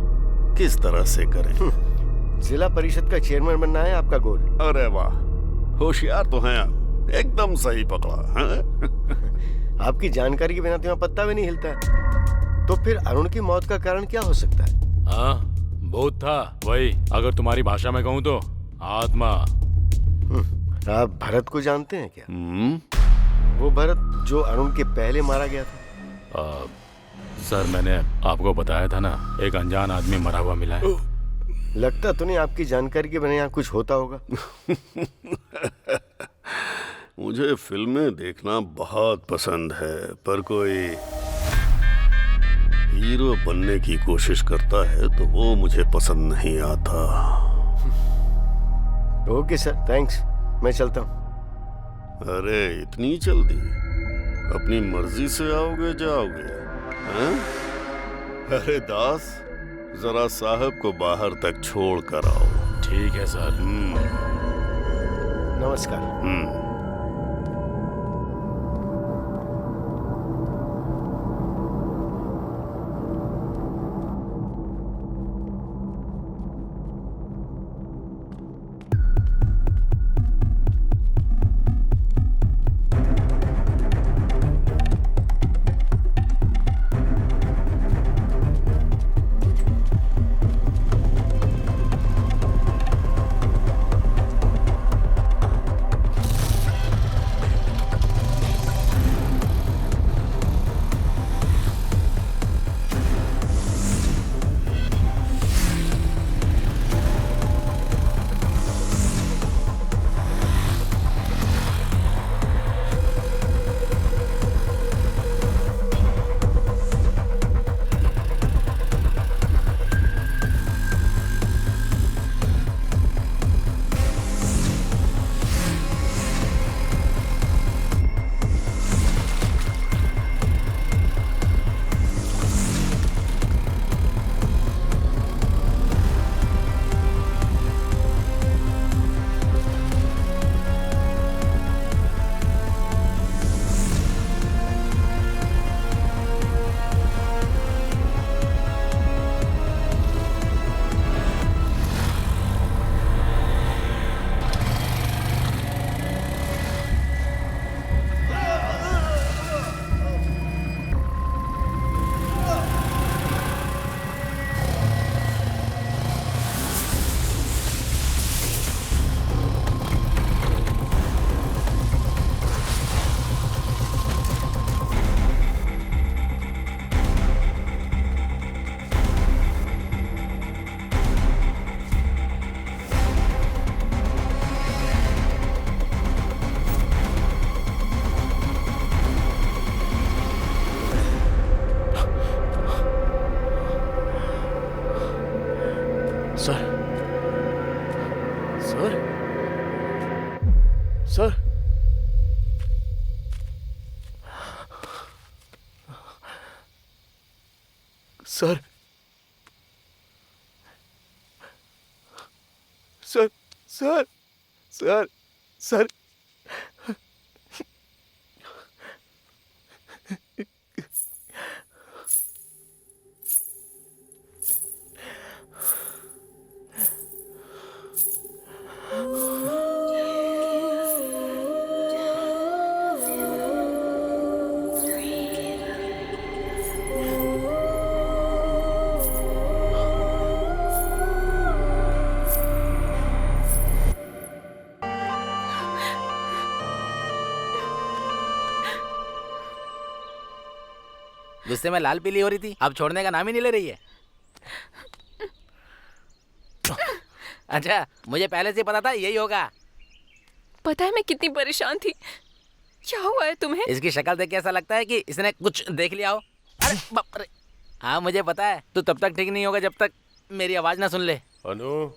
किस तरह से करें। जिला परिषद का चेयरमैन बनना है आपका गोल? अरे वाह, होशियार तो हैं आप, एकदम सही पकड़ा हैं? आपकी जानकारी के बिना तो यहाँ पत्ता भी नहीं हिलता है। तो फिर अरुण की मौत का कारण क्या हो सकता है? हाँ, बहुत था वही, अगर तुम्हारी भाषा में कहूँ तो आत्मा। आप भरत को जानते हैं क्या? वो भरत जो अरुण के पहले मारा गया था। सर, मैंने आपको बताया था ना, एक अनजान आदमी मरा हुआ मिला है। लगता तो नहीं आपकी जानकारी के बिना यहाँ कुछ होता होगा। मुझे फिल्में देखना बहुत पसंद है, पर कोई हीरो बनने की कोशिश करता है तो वो मुझे पसंद नहीं आता। ओके सर, थैंक्स, मैं चलता हूँ। अरे इतनी जल्दी? अपनी मर्जी से आओगे जाओगे हैं? अरे दास, जरा साहब को बाहर तक छोड़ कर आओ। ठीक है सर। नमस्कार। Sir, sir, sir, sir, sir, sir, sir, sir, गुस्से में लाल पीली हो रही थी, अब छोड़ने का नाम ही नहीं ले रही है। अच्छा, मुझे पहले से पता था यही होगा। पता है मैं कितनी परेशान थी। क्या हुआ है तुम्हें? इसकी शक्ल देख के ऐसा लगता है कि इसने कुछ देख लिया हो। अरे बाप रे। हाँ मुझे पता है, तू तब तक ठीक नहीं होगा जब तक मेरी आवाज ना सुन ले। अनु,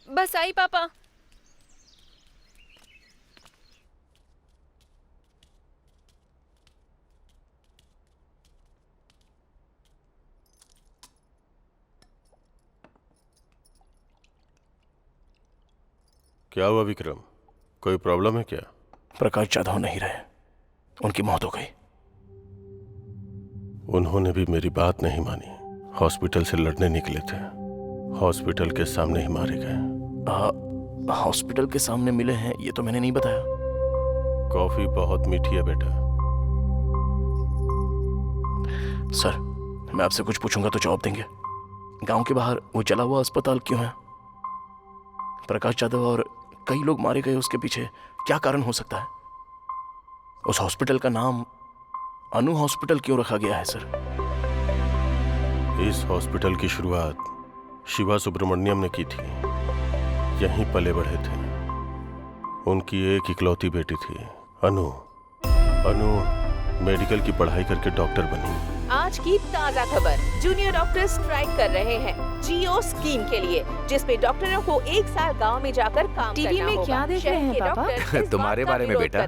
बस आई पापा। क्या हुआ विक्रम? कोई प्रॉब्लम है क्या? प्रकाश जाधव नहीं रहे, उनकी मौत हो गई। उन्होंने भी मेरी बात नहीं मानी। हॉस्पिटल से लड़ने निकले थे, हॉस्पिटल के सामने ही मारे गए। हॉस्पिटल के सामने मिले हैं ये तो मैंने नहीं बताया। कॉफी बहुत मीठी है बेटा। सर, मैं आपसे कुछ पूछूंगा तो जवाब देंगे। गांव के बाहर वो जला हुआ अस्पताल क्यों है? प्रकाश यादव और कई लोग मारे गए, उसके पीछे क्या कारण हो सकता है? उस हॉस्पिटल का नाम अनु हॉस्पिटल क्यों रखा गया है सर? इस हॉस्पिटल की शुरुआत शिवा सुब्रमण्यम ने की थी। यहीं पले बढ़े थे। उनकी एक इकलौती बेटी थी अनु। अनु मेडिकल की पढ़ाई करके डॉक्टर बनी। आज की ताज़ा खबर, जूनियर डॉक्टर स्ट्राइक कर रहे हैं जियो स्कीम के लिए, जिसमें डॉक्टरों को 1 साल गांव में जाकर काम टीवी करना में होगा। क्या देख रहे हैं पापा? तुम्हारे बारे में बेटा,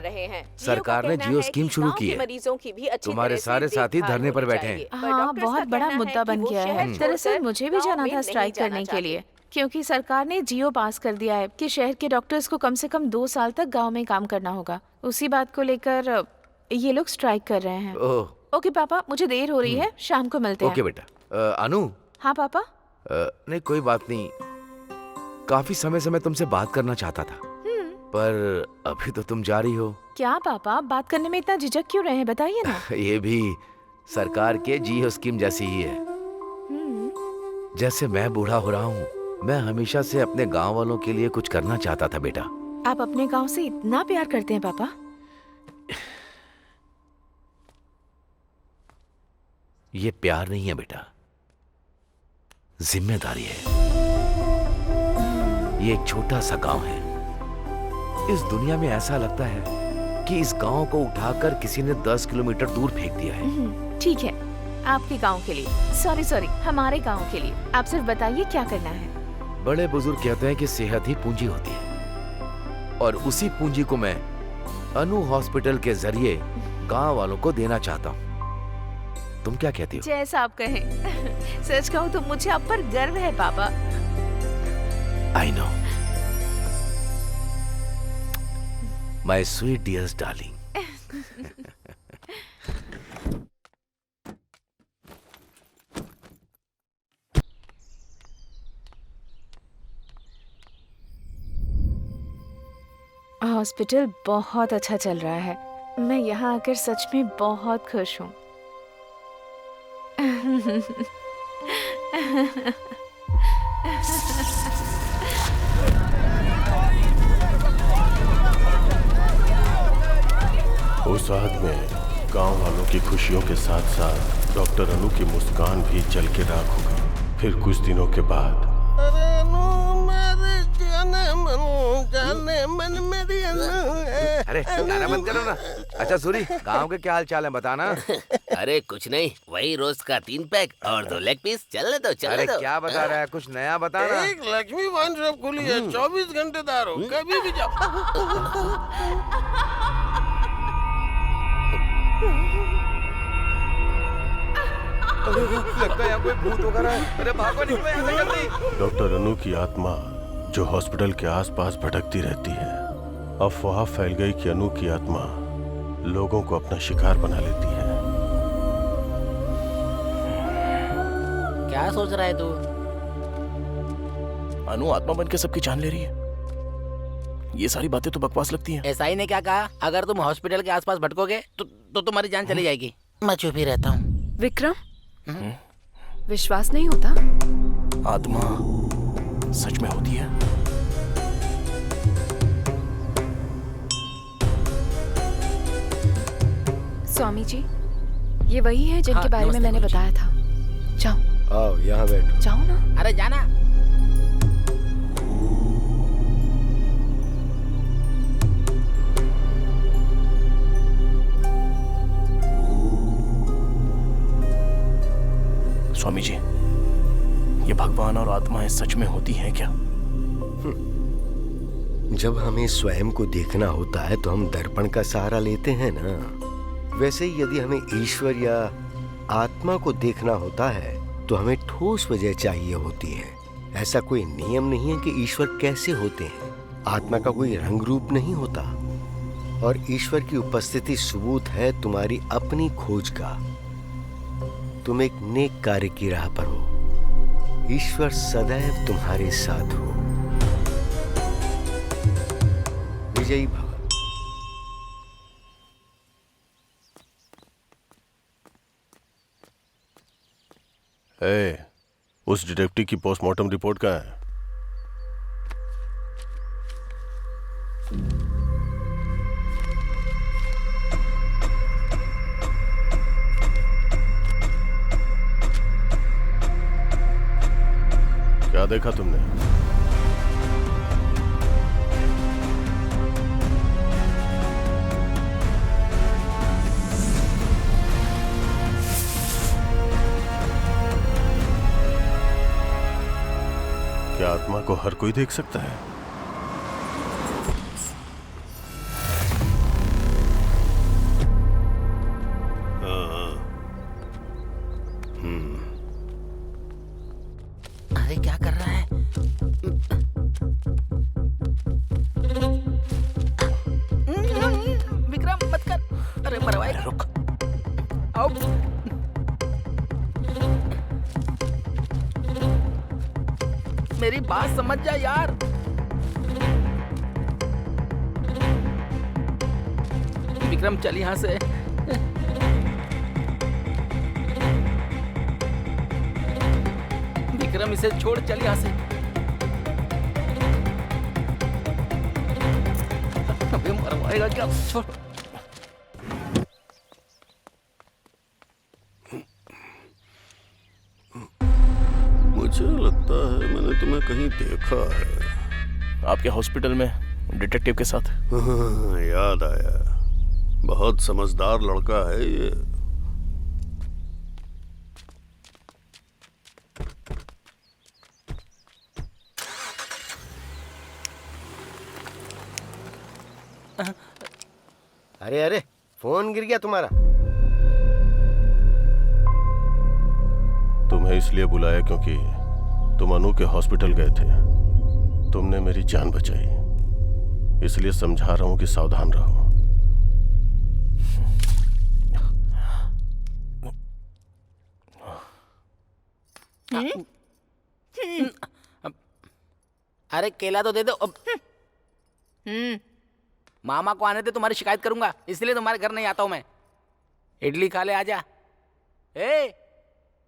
सरकार ने जियो स्कीम शुरू की है। मरीजों की भी अच्छी तुम्हारे तरह से सारे साथी देखभाल धरने पर होनी बैठे हैं। चाहिए। हाँ, डॉक्टर्स बहुत का बड़ा कहना मुद्दा है बन कि वो गया है। शहर दरअसल छोड़कर मुझे भी गांव जाना में था नहीं स्ट्राइक जाना करने के चाहते। लिए, क्योंकि सरकार ने जियो पास कर दिया है कि शहर के डॉक्टर्स को कम से कम 2 साल तक गांव में काम करना होगा। उसी बात को लेकर ये लोग स्ट्राइक कर रहे हैं। ओह, ओके पापा, मुझे देर हो रही है, शाम को मिलते हैं। ओके बेटा। अनु। हाँ पापा। नहीं कोई बात नहीं, काफी समय से मैं तुमसे बात करना चाहता था, पर अभी तो तुम जा रही हो। क्या पापा, बात करने में इतना झिझक क्यों रहे हैं, बताइए ना। ये भी सरकार के जियो स्कीम जैसी ही है। जैसे मैं बूढ़ा हो रहा हूँ, मैं हमेशा से अपने गांव वालों के लिए कुछ करना चाहता था बेटा। आप अपने गांव से इतना प्यार करते हैं पापा? ये प्यार नहीं है बेटा, जिम्मेदारी है। ये एक छोटा सा गांव है। इस दुनिया में ऐसा लगता है कि इस गांव को उठाकर किसी ने 10 किलोमीटर दूर फेंक दिया है। ठीक है, आपके गांव के लिए, सॉरी हमारे गांव के लिए। आप सिर्फ बताइए क्या करना है। बड़े बुजुर्ग कहते हैं कि सेहत ही पूंजी होती है, और उसी पूंजी को मैं अनु हॉस्पिटल के जरिए गांव वालों को देना चाहता हूँ। तुम क्या कहती हो? जैसा आप कहें। सच कहूँ तो मुझे आप पर गर्व है पापा। I know my sweet dears darling. Hospital बहुत अच्छा चल रहा है। मैं यहाँ आकर सच में बहुत खुश हूँ। उस आग में गांव वालों की खुशियों के साथ साथ डॉक्टर अनु की मुस्कान भी जल के राख हो गई। फिर कुछ दिनों के बाद अरे गाना बंद करो ना। अच्छा सूरी, गांव के क्या हाल चाल है बताना। अरे कुछ नहीं, वही रोज का 3 पैक और 2 लेग पीस। चलने दो चलने अरे दो। क्या बता रहा है, कुछ नया बताना। एक लक्ष्मी वाइन शॉप खुली है, 24 घंटे दारू, कभी भी जाओ। लगता है यहाँ कोई भूत वगैरह है। अरे भागो, निकलो यहाँ से जल्दी। डॉक्टर अनु की आत्मा जो हॉस्पिटल के आसपास भटकती रहती है, अफवाह फैल गई कि अनु की आत्मा लोगों को अपना शिकार बना लेती है। क्या सोच रहा है तू? अनु आत्मा बन के सबकी जान ले रही है। ये सारी बातें तो बकवास लगती हैं। एसआई ने क्या कहा? अगर तुम हॉस्पिटल के आसपास भटकोगे तो तुम्हारी जान चली जाएगी। मैं चुप ही रहता हूँ। विक्रम, विश्वास नहीं होता? आत्मा सच में होती है। स्वामी जी, ये वही है जिनके बारे में मैंने बताया था। जाओ। आओ यहाँ बैठो। जाओ ना। अरे जाना। स्वामी जी, ये भगवान और आत्माएं सच में होती हैं क्या? जब हमें स्वयं को देखना होता है तो हम दर्पण का सहारा लेते हैं ना। वैसे ही यदि हमें ईश्वर या आत्मा को देखना होता है तो हमें ठोस वजह चाहिए होती है। ऐसा कोई नियम नहीं है कि ईश्वर कैसे होते हैं। आत्मा का कोई रंग रूप नहीं होता, और ईश्वर की उपस्थिति सबूत है तुम्हारी अपनी खोज का। तुम एक नेक कार्य की राह पर हो। ईश्वर सदैव तुम्हारे साथ हो। विजयी भव। उस डिटेक्टिव की पोस्टमार्टम रिपोर्ट कहाँ है? क्या देखा तुमने? क्या आत्मा को हर कोई देख सकता है? अरे क्या कर रहा है? विक्रम मत कर। अरे मरवाए। रुक। आओ। मेरी बात समझ जा यार। विक्रम चल यहाँ से। विक्रम इसे छोड़, चल यहाँ से। अबे मरवाएगा क्या? छोड़। मुझे लगता है मैंने तुम्हें कहीं देखा है। आपके हॉस्पिटल में डिटेक्टिव के साथ। हाँ, याद आया। बहुत समझदार लड़का है ये। अरे अरे, फोन गिर गया तुम्हारा। तुम्हें इसलिए बुलाया क्योंकि तुम अनु के हॉस्पिटल गए थे। तुमने मेरी जान बचाई, इसलिए समझा रहा हूं कि सावधान रहो। अरे केला तो दे दो। मामा को आने दे, तुम्हारी शिकायत करूंगा, इसलिए तुम्हारे घर नहीं आता हूं मैं। इडली खा ले, आजा।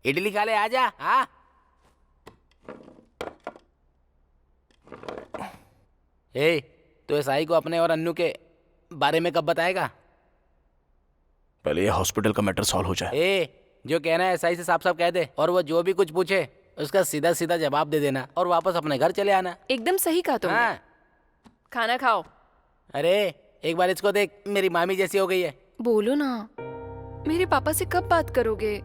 इडली खा ले, आजा। हाँ तो एसआई को अपने और अन्नू के बारे में कब बताएगा? पहले ये हॉस्पिटल का मैटर सॉल्व हो जाए। जो कहना है एसआई से साफ साफ कह दे, और वो जो भी कुछ पूछे उसका सीधा सीधा जवाब दे देना और वापस अपने घर चले आना। एकदम सही कहा तुमने। हाँ। खाना खाओ। अरे एक बार इसको देख, मेरी मामी जैसी हो गई है। बोलो ना, मेरे पापा से कब बात करोगे?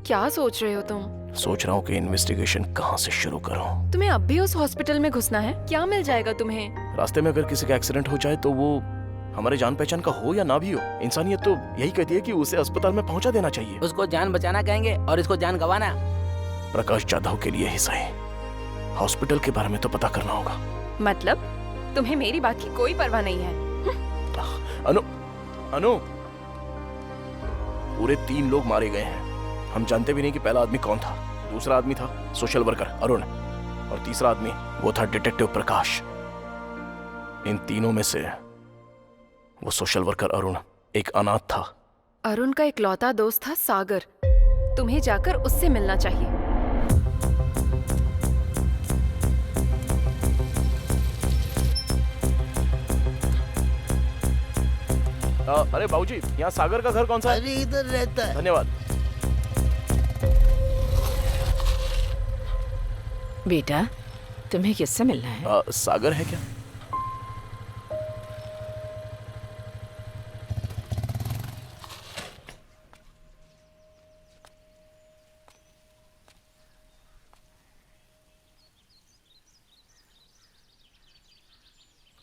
क्या सोच रहे हो तुम? सोच रहा हूँ कि इन्वेस्टिगेशन कहाँ से शुरू करूँ। तुम्हें अब भी उस हॉस्पिटल में घुसना है? क्या मिल जाएगा तुम्हें? रास्ते में अगर किसी का एक्सीडेंट हो जाए तो वो हमारे जान पहचान का हो या ना भी हो, इंसानियत तो यही कहती है कि उसे अस्पताल में पहुंचा देना चाहिए। उसको जान बचाना कहेंगे और इसको जान गंवाना। प्रकाश जाधव के लिए ही सही, हॉस्पिटल के बारे में तो पता करना होगा। मतलब तुम्हें मेरी बात की कोई परवाह नहीं है? अनु, अनु, पूरे 3 लोग मारे गए हैं। हम जानते भी नहीं कि पहला आदमी कौन था। दूसरा आदमी था सोशल वर्कर अरुण, और तीसरा आदमी वो था डिटेक्टिव प्रकाश। इन तीनों में से वो सोशल वर्कर अरुण एक अनाथ था। अरुण का इकलौता दोस्त था सागर। तुम्हें जाकर उससे मिलना चाहिए। अरे बाबूजी, यहाँ सागर का घर कौन सा है? अरे इधर रहता है। धन्यवाद। बेटा, तुम्हें किससे मिलना है? सागर है क्या?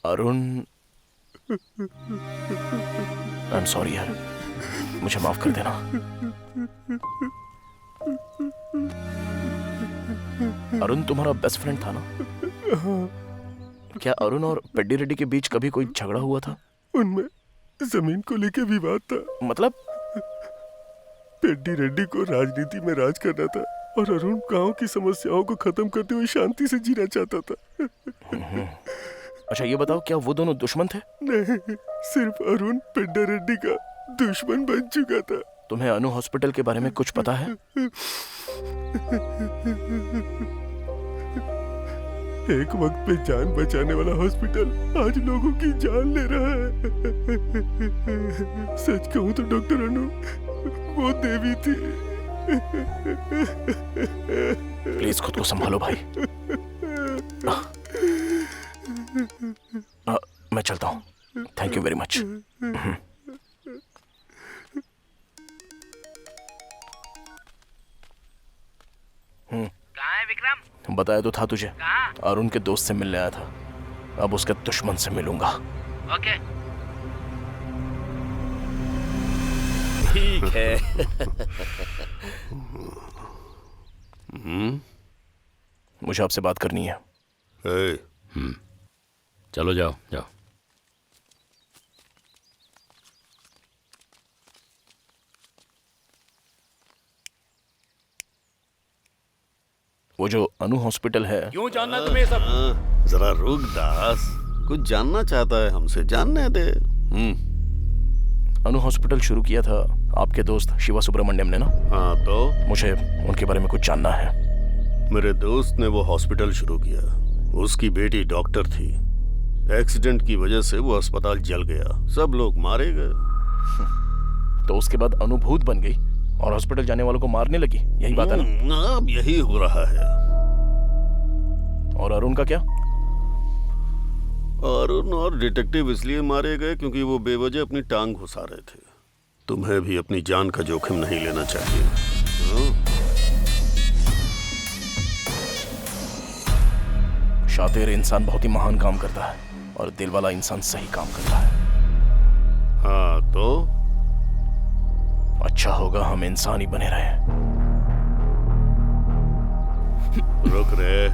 अरुण, आई एम सॉरी यार, मुझे माफ कर देना। अरुण तुम्हारा बेस्ट फ्रेंड था ना? क्या अरुण और पेड्डी रेड्डी के बीच कभी कोई झगड़ा हुआ था? उनमें जमीन को लेकर विवाद था। मतलब पेड्डी रेड्डी को राजनीति में राज करना था और अरुण गांव की समस्याओं को खत्म करते हुए शांति से जीना चाहता था। अच्छा ये बताओ, क्या वो दोनों दुश्मन थे? नहीं, सिर्फ अरुण पेड्डा रेड्डी का दुश्मन बन चुका था। तुम्हें अनु हॉस्पिटल के बारे में कुछ पता है? एक वक्त पे जान बचाने वाला हॉस्पिटल आज लोगों की जान ले रहा है। सच कहूं तो डॉक्टर अनु वो देवी थी। प्लीज खुद को संभालो भाई। मैं चलता हूँ। Thank you very much. कहाँ है विक्रम? बताया तो था तुझे। कहाँ? अरुण के दोस्त से मिलने आया था, अब उसके दुश्मन से मिलूंगा। ओके। ठीक है। मुझे आपसे बात करनी है। चलो जाओ जाओ। वो जो अनु हॉस्पिटल है, क्यों जानना है तुम्हें सब? जरा रुक दास, कुछ जानना चाहता है हमसे, जानने दे। अनु हॉस्पिटल शुरू किया था आपके दोस्त शिवा सुब्रमण्यम ने ना? हाँ तो? मुझे उनके बारे में कुछ जानना है। मेरे दोस्त ने वो हॉस्पिटल शुरू किया, उसकी बेटी डॉक्टर थी। एक्सीडेंट की वजह से वो अस्पताल जल गया, सब लोग मारे गए। तो उसके बाद अनु भूत बन गई और हॉस्पिटल जाने वालों को मारने लगी, यही बात है ना? अब यही हो रहा है। और अरुण का क्या? अरुण और डिटेक्टिव इसलिए मारे गए क्योंकि वो बेवजह अपनी टांग घुसा रहे थे। तुम्हें भी अपनी जान का जोखिम नहीं लेना चाहिए। शातिर इंसान बहुत ही महान काम करता है और दिल वाला इंसान सही काम करता है। हाँ तो? अच्छा होगा हम इंसान ही बने रहे। रुक रे,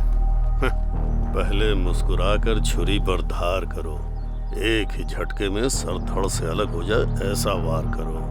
पहले मुस्कुराकर छुरी पर धार करो, एक ही झटके में सर धड़ से अलग हो जाए ऐसा वार करो।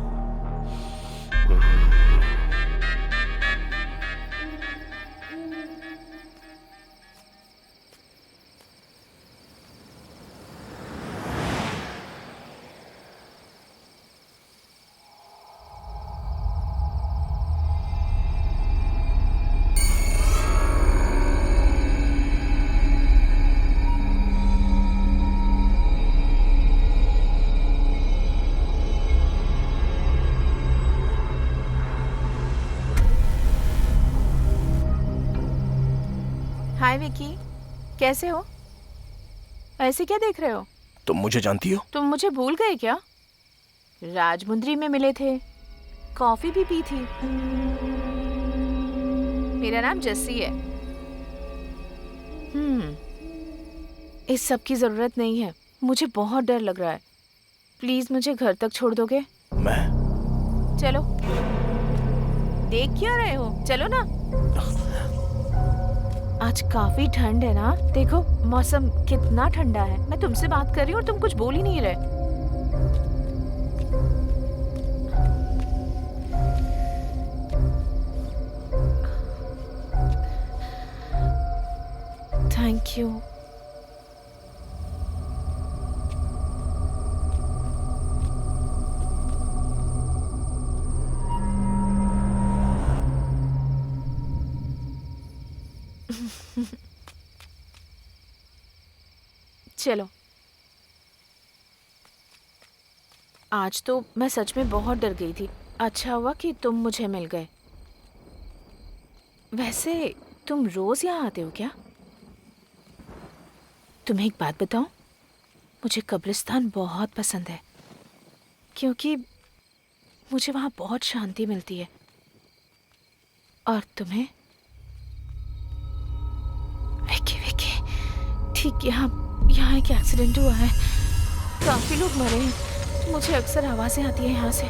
हाय विकी, कैसे हो? ऐसे क्या देख रहे हो? तुम मुझे जानती हो? तुम मुझे भूल गए क्या? राजमुंद्री में मिले थे, कॉफी भी पी थी। मेरा नाम जस्सी है। इस सब की जरूरत नहीं है, मुझे बहुत डर लग रहा है। प्लीज मुझे घर तक छोड़ दोगे? चलो। देख क्या रहे हो, चलो ना। आज काफी ठंड है ना, देखो मौसम कितना ठंडा है। मैं तुमसे बात कर रही हूँ और तुम कुछ बोल ही नहीं रहे। Thank you. चलो, आज तो मैं सच में बहुत डर गई थी। अच्छा हुआ कि तुम मुझे मिल गए। वैसे तुम रोज यहाँ आते हो क्या? तुम्हें एक बात बताऊं, मुझे कब्रिस्तान बहुत पसंद है क्योंकि मुझे वहाँ बहुत शांति मिलती है। और तुम्हें? विकी विकी, ठीक यहाँ एक एक्सीडेंट हुआ है, काफी लोग मरे हैं। मुझे अक्सर आवाजें आती हैं यहाँ से।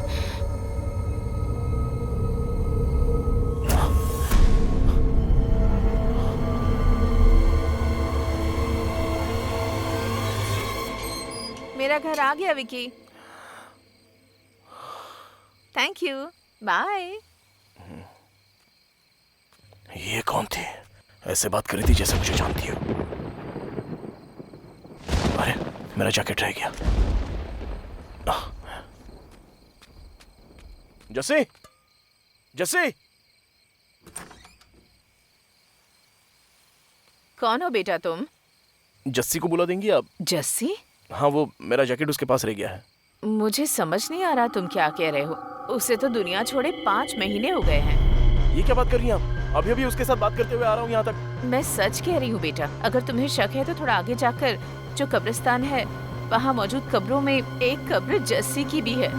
मेरा घर आ गया विकी। Thank you. बाय। ये कौन थी? ऐसे बात करी थी जैसे मुझे जानती हो। अरे मेरा जैकेट रह गया। जस्सी, जस्सी। कौन हो बेटा तुम? जस्सी को बुला देंगी आप? जस्सी? हाँ, वो मेरा जैकेट उसके पास रह गया है। मुझे समझ नहीं आ रहा तुम क्या कह रहे हो। उसे तो दुनिया छोड़े 5 महीने हो गए हैं। ये क्या बात कर रही हैं आप? अभी अभी उसके साथ बात करते हुए आ रहा हूँ यहाँ तक। मैं सच कह रही हूँ बेटा। अगर तुम्हें शक है तो थोड़ा आगे जाकर जो कब्रिस्तान है वहाँ मौजूद कब्रों में एक कब्र जस्सी की भी है।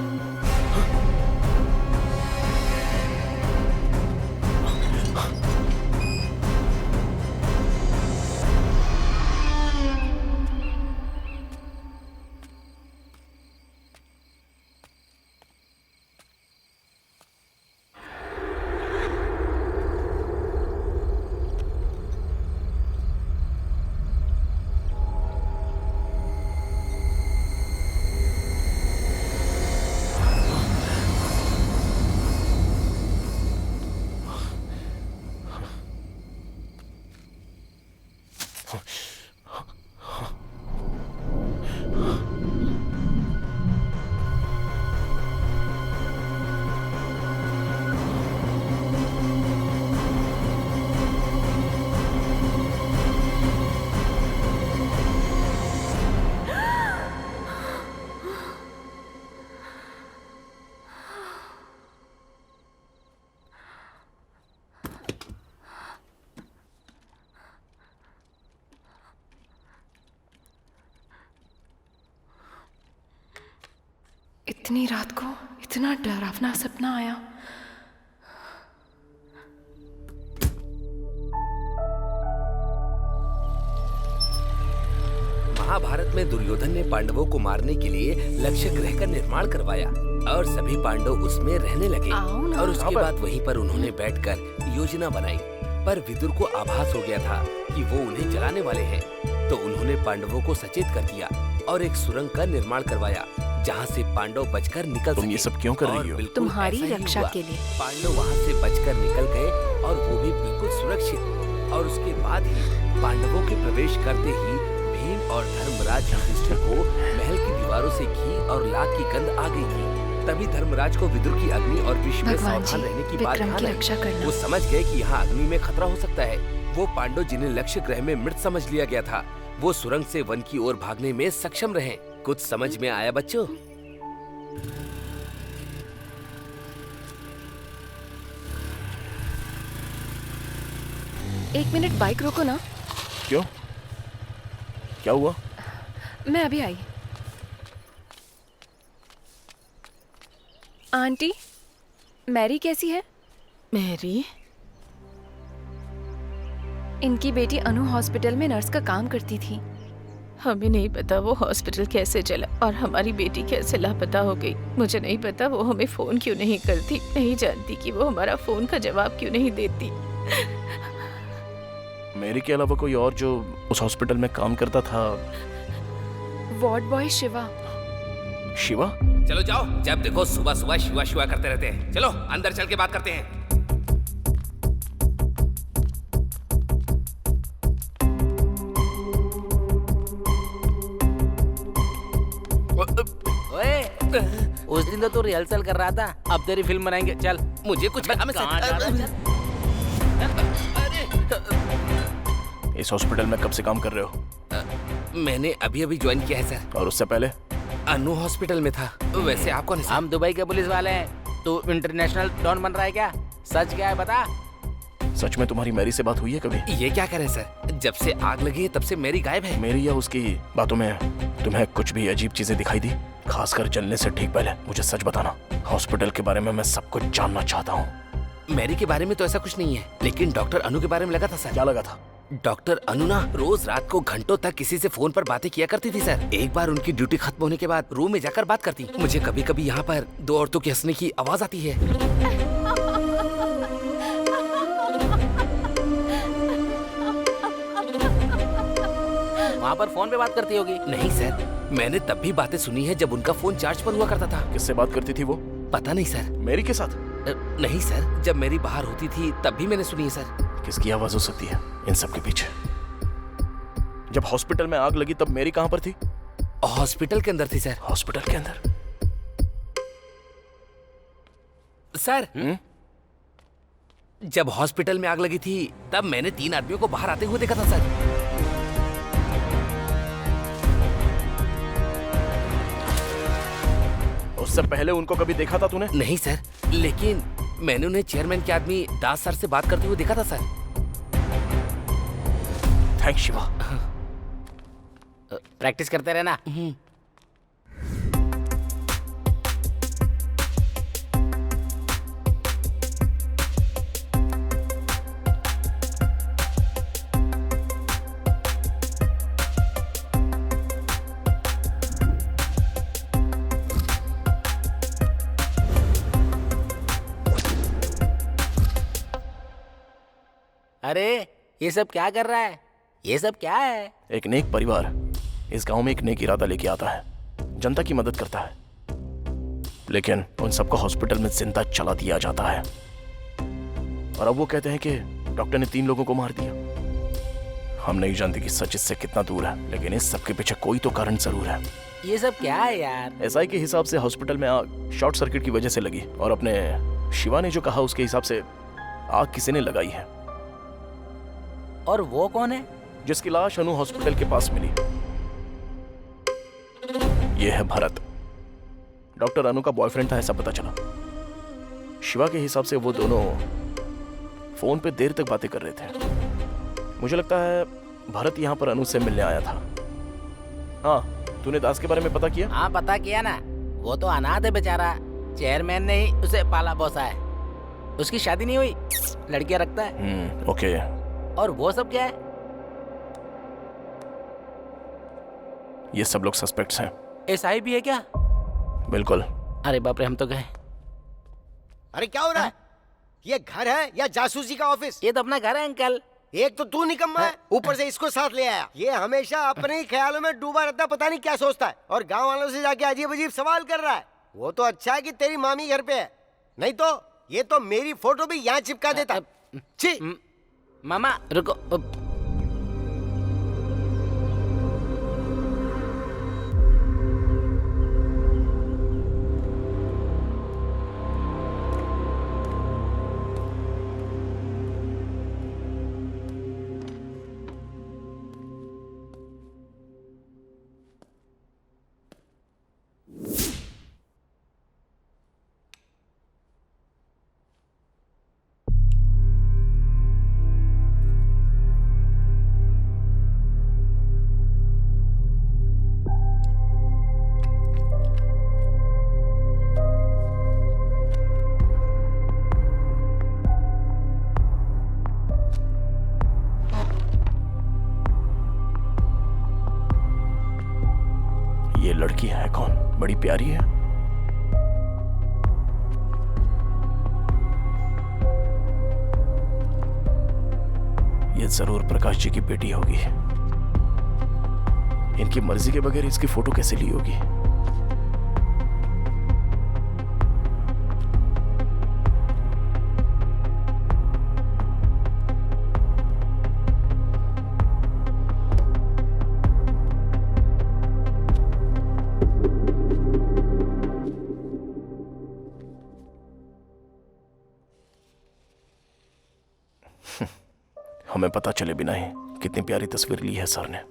इतनी रात को इतना डरावना सपना आया। महाभारत में दुर्योधन ने पांडवों को मारने के लिए लक्ष्य ग्रह का निर्माण करवाया और सभी पांडव उसमें रहने लगे। और उसके बाद वहीं पर उन्होंने बैठकर योजना बनाई। पर विदुर को आभास हो गया था कि वो उन्हें जलाने वाले हैं, तो उन्होंने पांडवों को सचेत कर दिया और एक सुरंग का निर्माण करवाया जहाँ से पांडव बचकर निकल सके। तुम ये सब क्यों कर रही हो? तुम्हारी रक्षा के लिए। पांडव वहाँ से बचकर निकल गए और वो भी बिल्कुल सुरक्षित। और उसके बाद ही पांडवों के प्रवेश करते ही भीम और धर्मराज युधिष्ठिर को महल की दीवारों से घी और लाख की गंध आ गई थी। तभी धर्मराज को विदुर की अग्नि और विष में सावधान रहने की बात ध्यान आई। वो समझ गए कि यहाँ अग्नि में खतरा हो सकता है। वो पांडव जिन्हें लक्ष्य ग्रह में मृत समझ लिया गया था, वो सुरंग से वन की ओर भागने में सक्षम रहे। कुछ समझ में आया बच्चों? एक मिनट बाइक रोको ना। क्यों? क्या हुआ? मैं अभी आई। आंटी, मैरी कैसी है? मैरी? इनकी बेटी अनु हॉस्पिटल में नर्स का काम करती थी। हमें नहीं पता वो हॉस्पिटल कैसे चला और हमारी बेटी कैसे लापता हो गई। मुझे नहीं पता वो हमें फोन क्यों नहीं करती। नहीं जानती कि वो हमारा फोन का जवाब क्यों नहीं देती। मेरी के अलावा कोई और जो उस हॉस्पिटल में काम करता था? Ward boy Shiva. शिवा? चलो जाओ, जब देखो सुबह सुबह शिवा शिवा करते रहते हैं। चलो अंदर चल के बात करते हैं। उस दिन तो तू रिहर्सल कर रहा था, अब तेरी फिल्म बनाएंगे। चल। मुझे कुछ इस हॉस्पिटल में कब से काम कर रहे हो? मैंने अभी अभी ज्वाइन किया है सर। और उससे पहले? अनु हॉस्पिटल में था। वैसे आप कौन है? हम दुबई के पुलिस वाले हैं। तू इंटरनेशनल डॉन बन रहा है क्या? सच क्या है बता। सच में तुम्हारी मैरी से बात हुई है कभी? ये क्या करें सर, जब से आग लगी है तब से मेरी गायब है। मेरी या उसकी बातों में तुम्हें कुछ भी अजीब चीजें दिखाई दी? खासकर जलने से ठीक पहले मुझे सच बताना। हॉस्पिटल के बारे में मैं सब कुछ जानना चाहता हूँ। मैरी के बारे में तो ऐसा कुछ नहीं है, लेकिन डॉक्टर अनु के बारे में लगा था सर। क्या लगा था? डॉक्टर अनु ना रोज रात को घंटों तक किसी से फोन पर बातें किया करती थी सर। एक बार उनकी ड्यूटी खत्म होने के बाद रूम में जाकर बात करती। मुझे कभी कभी यहाँ पर 2 औरतों के हंसने की आवाज आती है। वहाँ पर फोन पे बात करती होगी? नहीं सर, मैंने तब भी बातें सुनी है जब उनका फोन चार्ज पर हुआ करता था। किससे बात करती थी वो? पता नहीं सर। मैरी के साथ? नहीं सर, जब मेरी बाहर होती थी तब भी मैंने सुनी है सर। किसकी आवाज हो सकती है इन सब के पीछे? जब हॉस्पिटल में आग लगी तब मेरी कहां पर थी? हॉस्पिटल के अंदर थी सर। हॉस्पिटल के अंदर? सर जब हॉस्पिटल में आग लगी थी तब मैंने 3 आदमियों को बाहर आते हुए देखा था सर। उससे पहले उनको कभी देखा था तूने? नहीं सर, लेकिन मैंने उन्हें चेयरमैन के आदमी दास सर से बात करते हुए देखा था सर। थैंक्स शिवा। प्रैक्टिस करते रहना। अरे ये सब क्या कर रहा है? ये सब क्या है? एक नेक परिवार इस गांव में एक नेक इरादा लेके आता है, जनता की मदद करता है, लेकिन उन सबको हॉस्पिटल में जिंदा चला दिया जाता है। और अब वो कहते हैं कि डॉक्टर ने 3 लोगों को मार दिया। हम नहीं जानते कि सच इससे कितना दूर है, लेकिन इस सब के पीछे कोई तो कारण जरूर है। ये सब क्या है यार? एसआई के हिसाब से हॉस्पिटल में आग शॉर्ट सर्किट की वजह से लगी, और अपने शिवा ने जो कहा उसके हिसाब से आग किसी ने लगाई है। और वो कौन है? जिसकी लाश अनु हॉस्पिटल के पास मिली। ये है भरत, डॉक्टर अनु का बॉयफ्रेंड था ऐसा पता चला। शिवा के हिसाब से वो दोनों फोन पे देर तक बातें कर रहे थे। मुझे लगता है भरत यहाँ पर अनु से मिलने आया था। हाँ, तूने दास के बारे में पता किया? हाँ पता किया ना, वो तो अनाथ है बेचारा। चेयरमैन ने ही उसे पाला पोसा है। उसकी शादी नहीं हुई, लड़कियां रखता है। ओके। और वो सब क्या है? ये सब लोग सस्पेक्ट्स हैं। एसआई भी है क्या? बिल्कुल। अरे बाप रे, हम तो गए। अरे क्या हो रहा है? ये घर है या जासूसी का ऑफिस? ये तो अपना घर है अंकल। एक तो तू निकम्मा है, ऊपर से इसको साथ ले आया। ये हमेशा अपने ही ख्यालों में डूबा रहता, पता नहीं क्या सोचता है, और गांव वालों से जाके अजीब अजीब सवाल कर रहा है। वो तो अच्छा है कि तेरी मामी घर पे है, नहीं तो ये तो मेरी फोटो भी यहाँ चिपका देता। छी। मामा रुको। ये लड़की है कौन? बड़ी प्यारी है। ये जरूर प्रकाश जी की बेटी होगी। इनकी मर्जी के बगैर इसकी फोटो कैसे ली होगी? हमें पता चले बिना ही कितनी प्यारी तस्वीर ली है सर ने।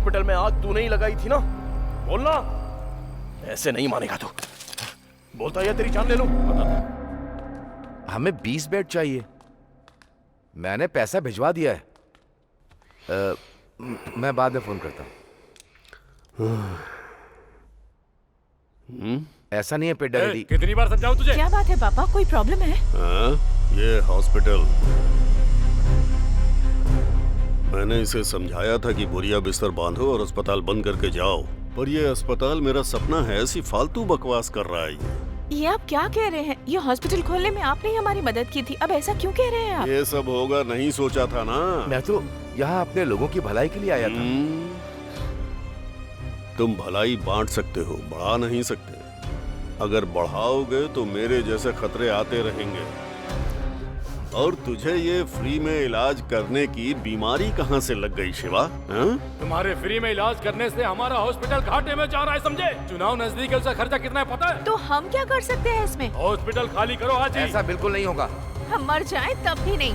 हॉस्पिटल में आग तूने ही लगाई थी ना? बोलना। ऐसे नहीं मानेगा तू। बोलता है तेरी जान ले लूं। हमें 20 बेड चाहिए। मैंने पैसा भिजवा दिया है। मैं बाद में फोन करता हूँ। ऐसा नहीं है पेड्डा रेडी। कितनी बार समझाऊं तुझे? क्या बात है पापा, कोई प्रॉब्लम है? ये हॉस्पिटल, मैंने इसे समझाया था कि बोरिया बिस्तर बांधो और अस्पताल बंद करके जाओ, पर ये अस्पताल मेरा सपना है, ऐसी फालतू बकवास कर रहा है ये आप क्या कह रहे हैं? ये हॉस्पिटल खोलने में आपने ही हमारी मदद की थी, अब ऐसा क्यों कह रहे हैं आप? ये सब होगा नहीं सोचा था ना। मैं तो यहाँ अपने लोगों की भलाई के लिए आया था। तुम भलाई बांट सकते हो, बढ़ा नहीं सकते। अगर बढ़ाओगे तो मेरे जैसे खतरे आते रहेंगे। और तुझे ये फ्री में इलाज करने की बीमारी कहाँ से लग गई शिवा? तुम्हारे फ्री में इलाज करने से हमारा हॉस्पिटल घाटे में जा रहा है, समझे? चुनाव नजदीक है, उसका खर्चा कितना है पता है? तो हम क्या कर सकते हैं इसमें? हॉस्पिटल खाली करो आज ही। ऐसा बिल्कुल नहीं होगा। हम मर जाएं तब भी नहीं।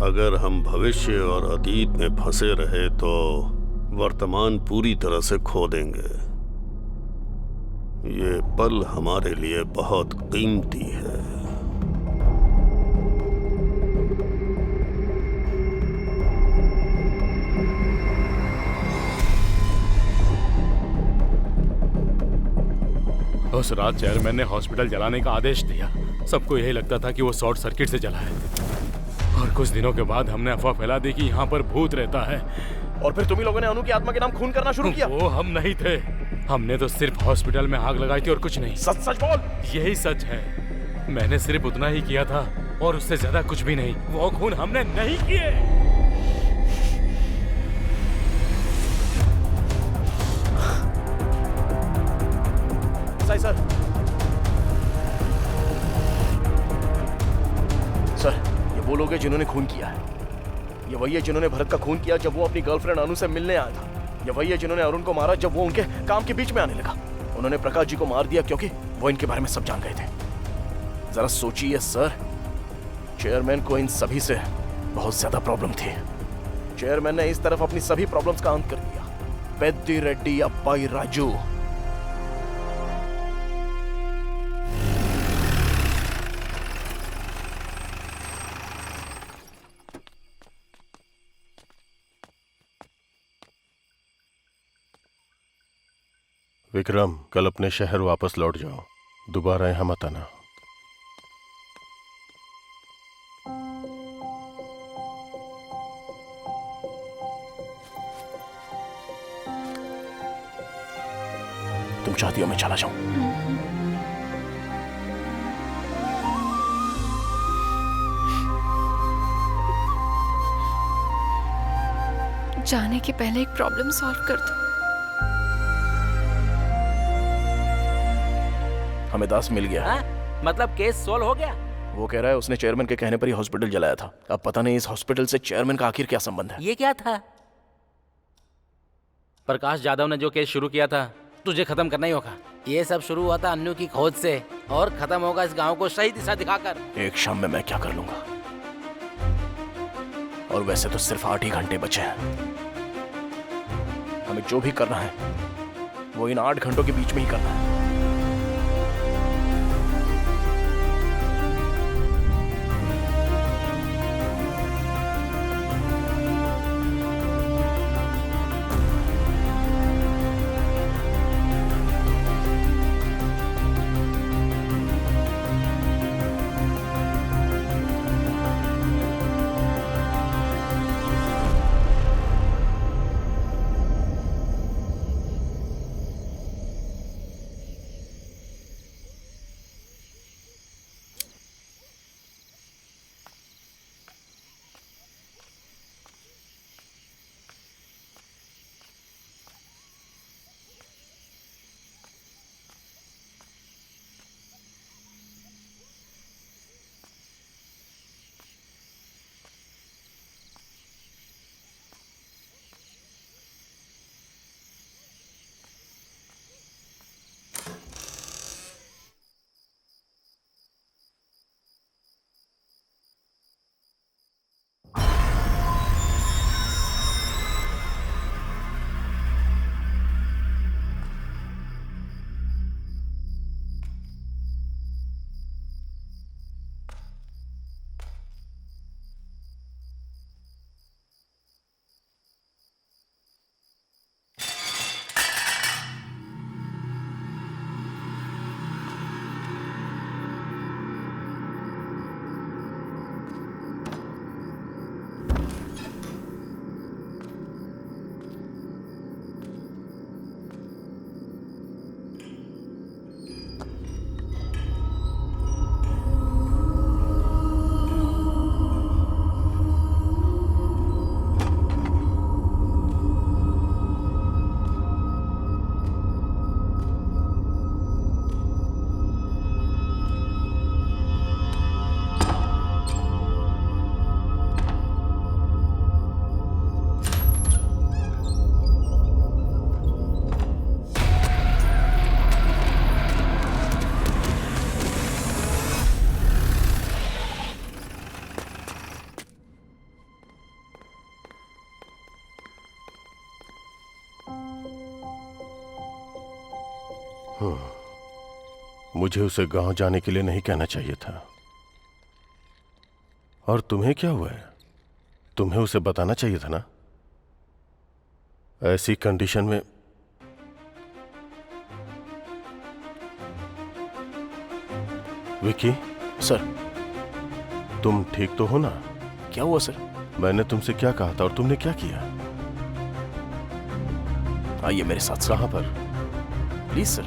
अगर हम भविष्य और अतीत में फंसे रहे तो वर्तमान पूरी तरह से खो देंगे। ये पल हमारे लिए बहुत कीमती है। उस रात चेयरमैन ने हॉस्पिटल जलाने का आदेश दिया। सबको यही लगता था कि वो शॉर्ट सर्किट से जला है, और कुछ दिनों के बाद हमने अफवाह फैला दी कि यहाँ पर भूत रहता है। और फिर तुम ही लोगों ने अनु की आत्मा के नाम खून करना शुरू किया। वो हम नहीं थे, हमने तो सिर्फ हॉस्पिटल में आग लगाई थी और कुछ नहीं। सच सच बोल। यही सच है, मैंने सिर्फ उतना ही किया था और उससे ज्यादा कुछ भी नहीं। वो खून हमने नहीं किए। सर सर, ये वो लोग हैं जिन्होंने खून किया है। ये वही है जिन्होंने भरत का खून किया जब वो अपनी गर्लफ्रेंड अनु से मिलने आया था। ये वही है जिन्होंने अरुण को मारा जब वो उनके काम के बीच में आने लगा। उन्होंने प्रकाश जी को मार दिया क्योंकि वो इनके बारे में सब जान गए थे। जरा सोचिए सर, चेयरमैन को इन सभी से बहुत ज्यादा प्रॉब्लम थी। चेयरमैन ने इस तरफ अपनी सभी प्रॉब्लम्स का अंत कर दिया। पेद्दी रेड्डी अप्पाई राजू, विक्रम, कल अपने शहर वापस लौट जाओ, दोबारा यहाँ मत आना। तुम चाहती हो मैं चला जाऊं? जाने के पहले एक प्रॉब्लम सॉल्व कर दो। हमें दास मिल गया। मतलब केस सोल्व हो गया? वो कह रहा है उसने चेयरमैन के कहने पर ही हॉस्पिटल जलाया था। अब पता नहीं इस हॉस्पिटल से चेयरमैन का आखिर क्या संबंध है। ये क्या था? प्रकाश यादव ने जो केस शुरू किया था, तुझे खत्म करना ही होगा। ये सब शुरू हुआ था अन्नू की खोज से और खत्म होगा इस गांव को सही दिशा दिखाकर। एक शाम में मैं क्या कर लूंगा, और वैसे तो सिर्फ 8 ही घंटे बचे हैं। हमें जो भी करना है वो इन 8 घंटों के बीच में ही करना है। मुझे उसे गांव जाने के लिए नहीं कहना चाहिए था। और तुम्हें क्या हुआ है? तुम्हें उसे बताना चाहिए था ना। ऐसी कंडीशन में विकी। सर। तुम ठीक तो हो ना? क्या हुआ सर? मैंने तुमसे क्या कहा था और तुमने क्या किया? आइए मेरे साथ। कहां पर? Please sir.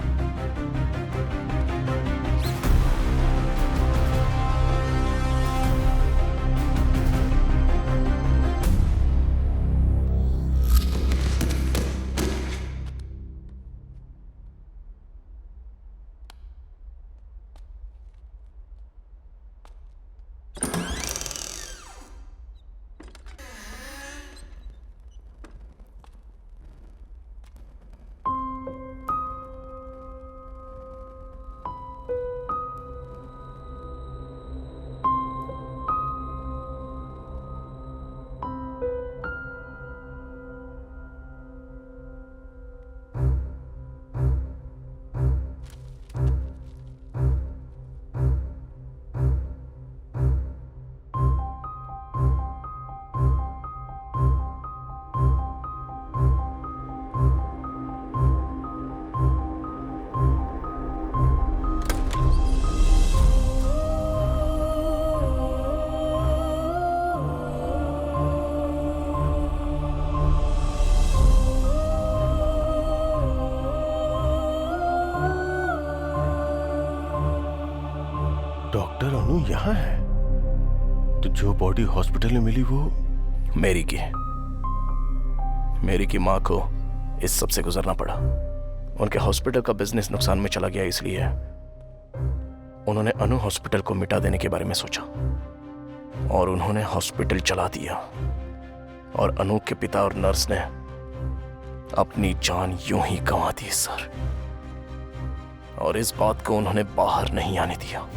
डॉक्टर अनु यहाँ है? तो जो बॉडी हॉस्पिटल में मिली वो मेरी की माँ को इस सब से गुजरना पड़ा। उनके हॉस्पिटल का बिजनेस नुकसान में चला गया, इसलिए उन्होंने अनु हॉस्पिटल को मिटा देने के बारे में सोचा और उन्होंने हॉस्पिटल चला दिया। और अनु के पिता और नर्स ने अपनी जान यूं ही गंवा दी सर। और इस बात को उन्होंने बाहर नहीं आने दिया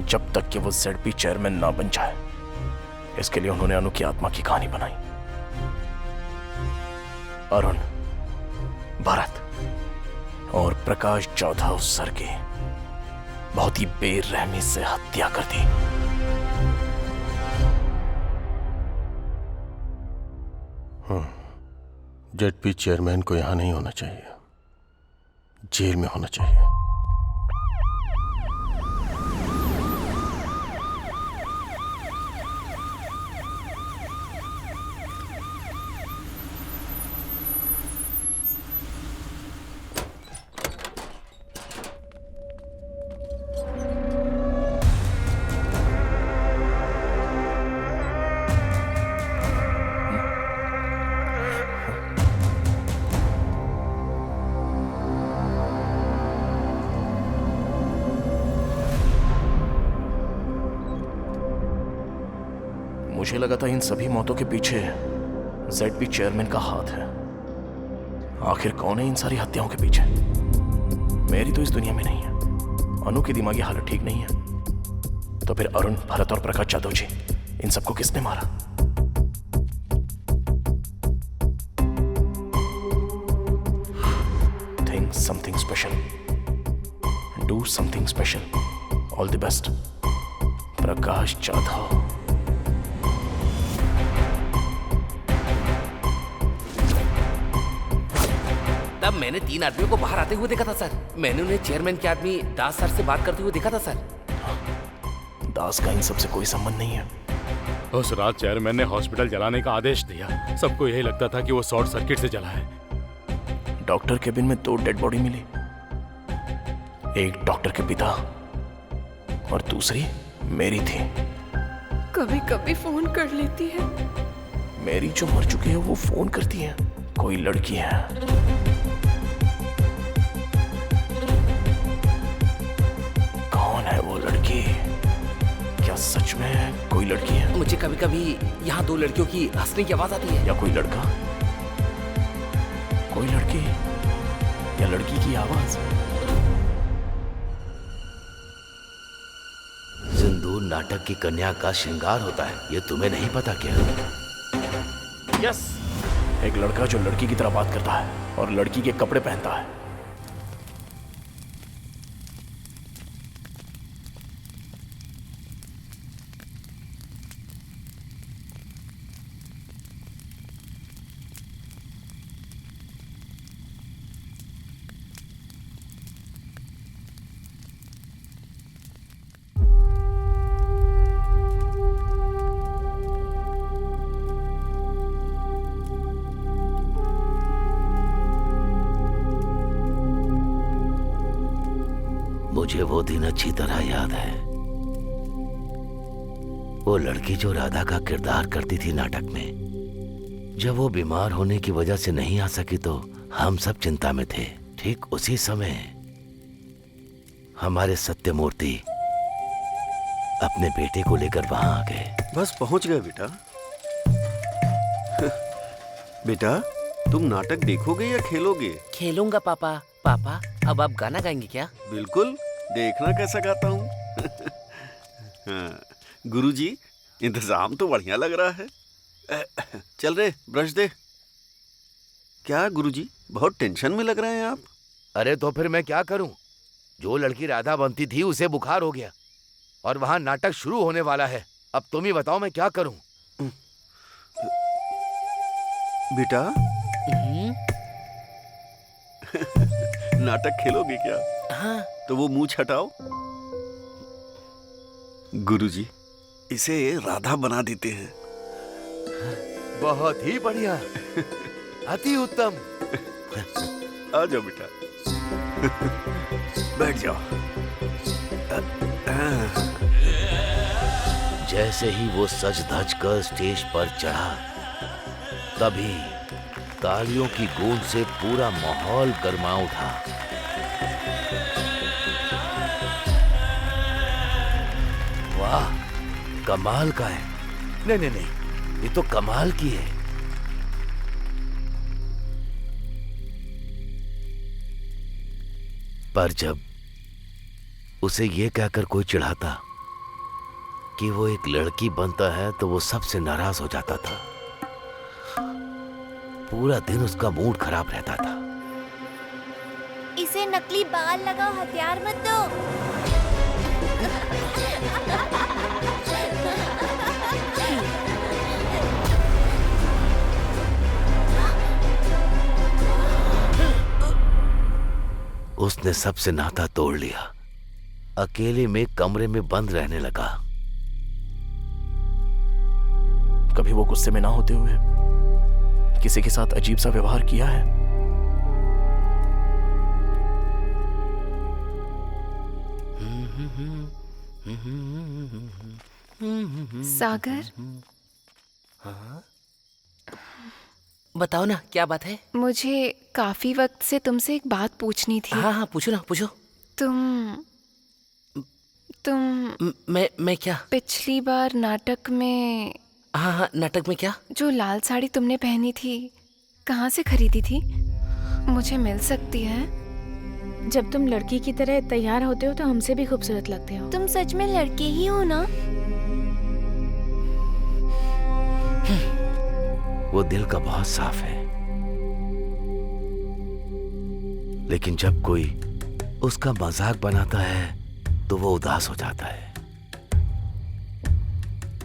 जब तक कि वो ZP चेयरमैन ना बन जाए। इसके लिए उन्होंने अनु की आत्मा की कहानी बनाई। अरुण, भरत और प्रकाश जाधव सर की बहुत ही बेरहमी से हत्या कर दी। ZP चेयरमैन को यहां नहीं होना चाहिए, जेल में होना चाहिए। मुझे लगा था इन सभी मौतों के पीछे ZP चेयरमैन का हाथ है। आखिर कौन है इन सारी हत्याओं के पीछे? मेरी तो इस दुनिया में नहीं है। अनु की दिमागी हालत ठीक नहीं है। तो फिर अरुण, भरत और प्रकाश जाधव जी, इन सबको किसने मारा? Think something special. Do something special. All the best. Prakash Jadhav. तब मैंने 3 आदमियों को बाहर आते हुए देखा था सर। मैंने उन्हें चेयरमैन के आदमी दास सर से बात करते हुए देखा था सर। दास का इन सबसे कोई संबंध नहीं है। उस रात चेयरमैन ने हॉस्पिटल जलाने का आदेश दिया। सबको यही लगता था कि वो शॉर्ट सर्किट से जला है। डॉक्टर केबिन में 2 डेड बॉडी मिली। एक डॉक्टर के पिता और दूसरी मेरी थी। कभी कभी फोन कर लेती है। मेरी जो मर चुकी है वो फोन करती है। कोई लड़की है। कौन है वो लड़की? क्या सच में कोई लड़की है? मुझे कभी कभी यहाँ 2 लड़कियों की हंसने की आवाज आती है। या कोई लड़का? कोई लड़की या लड़की की आवाज? सिंदूर नाटक की कन्या का श्रृंगार होता है, ये तुम्हें नहीं पता क्या? यस, एक लड़का जो लड़की की तरह बात करता है और लड़की के कपड़े पहनता है। मुझे वो दिन अच्छी तरह याद है। वो लड़की जो राधा का किरदार करती थी नाटक में, जब वो बीमार होने की वजह से नहीं आ सकी तो हम सब चिंता में थे। ठीक उसी समय हमारे सत्यमूर्ति अपने बेटे को लेकर वहां आ गए। बस पहुंच गए बेटा। बेटा तुम नाटक देखोगे या खेलोगे? खेलूंगा पापा। पापा अब आप गाना गाएंगे क्या? बिल्कुल, देखना कैसा गाता हूँ। हाँ, गुरुजी इंतजाम तो बढ़िया लग रहा है। चल रे ब्रश दे। क्या गुरुजी बहुत टेंशन में लग रहे हैं आप? अरे तो फिर मैं क्या करूं? जो लड़की राधा बनती थी उसे बुखार हो गया और वहां नाटक शुरू होने वाला है। अब तुम ही बताओ मैं क्या करूं? बेटा नाटक खेलोगे क्या? हाँ। तो वो मुंह छटाओ। गुरुजी इसे राधा बना देते हैं। बहुत ही बढ़िया, अति उत्तम। आ जाओ बेटा, बैठ जाओ। जैसे ही वो सज धज कर स्टेज पर चढ़ा, तभी तालियों की गूंज से पूरा माहौल गर्मा उठा। वाह, कमाल का है। नहीं नहीं नहीं, ये तो कमाल की है। पर जब उसे ये कहकर कोई चिढ़ाता कि वो एक लड़की बनता है तो वो सबसे नाराज हो जाता था। पूरा दिन उसका मूड खराब रहता था। इसे नकली बाल लगाओ, हथियार मत दो। उसने सबसे नाता तोड़ लिया, अकेले में कमरे में बंद रहने लगा। कभी वो गुस्से में ना होते हुए किसी के साथ अजीब सा व्यवहार किया है? सागर, हाँ? बताओ ना क्या बात है? मुझे काफी वक्त से तुमसे एक बात पूछनी थी। हाँ हाँ पूछो ना, पूछो। तुम मैं क्या? पिछली बार नाटक में। हाँ हाँ, नाटक में क्या? जो लाल साड़ी तुमने पहनी थी, कहाँ से खरीदी थी? मुझे मिल सकती है? जब तुम लड़की की तरह तैयार होते हो तो हमसे भी खूबसूरत लगते हो। तुम सच में लड़के ही हो ना? वो दिल का बहुत साफ है, लेकिन जब कोई उसका मजाक बनाता है तो वो उदास हो जाता है।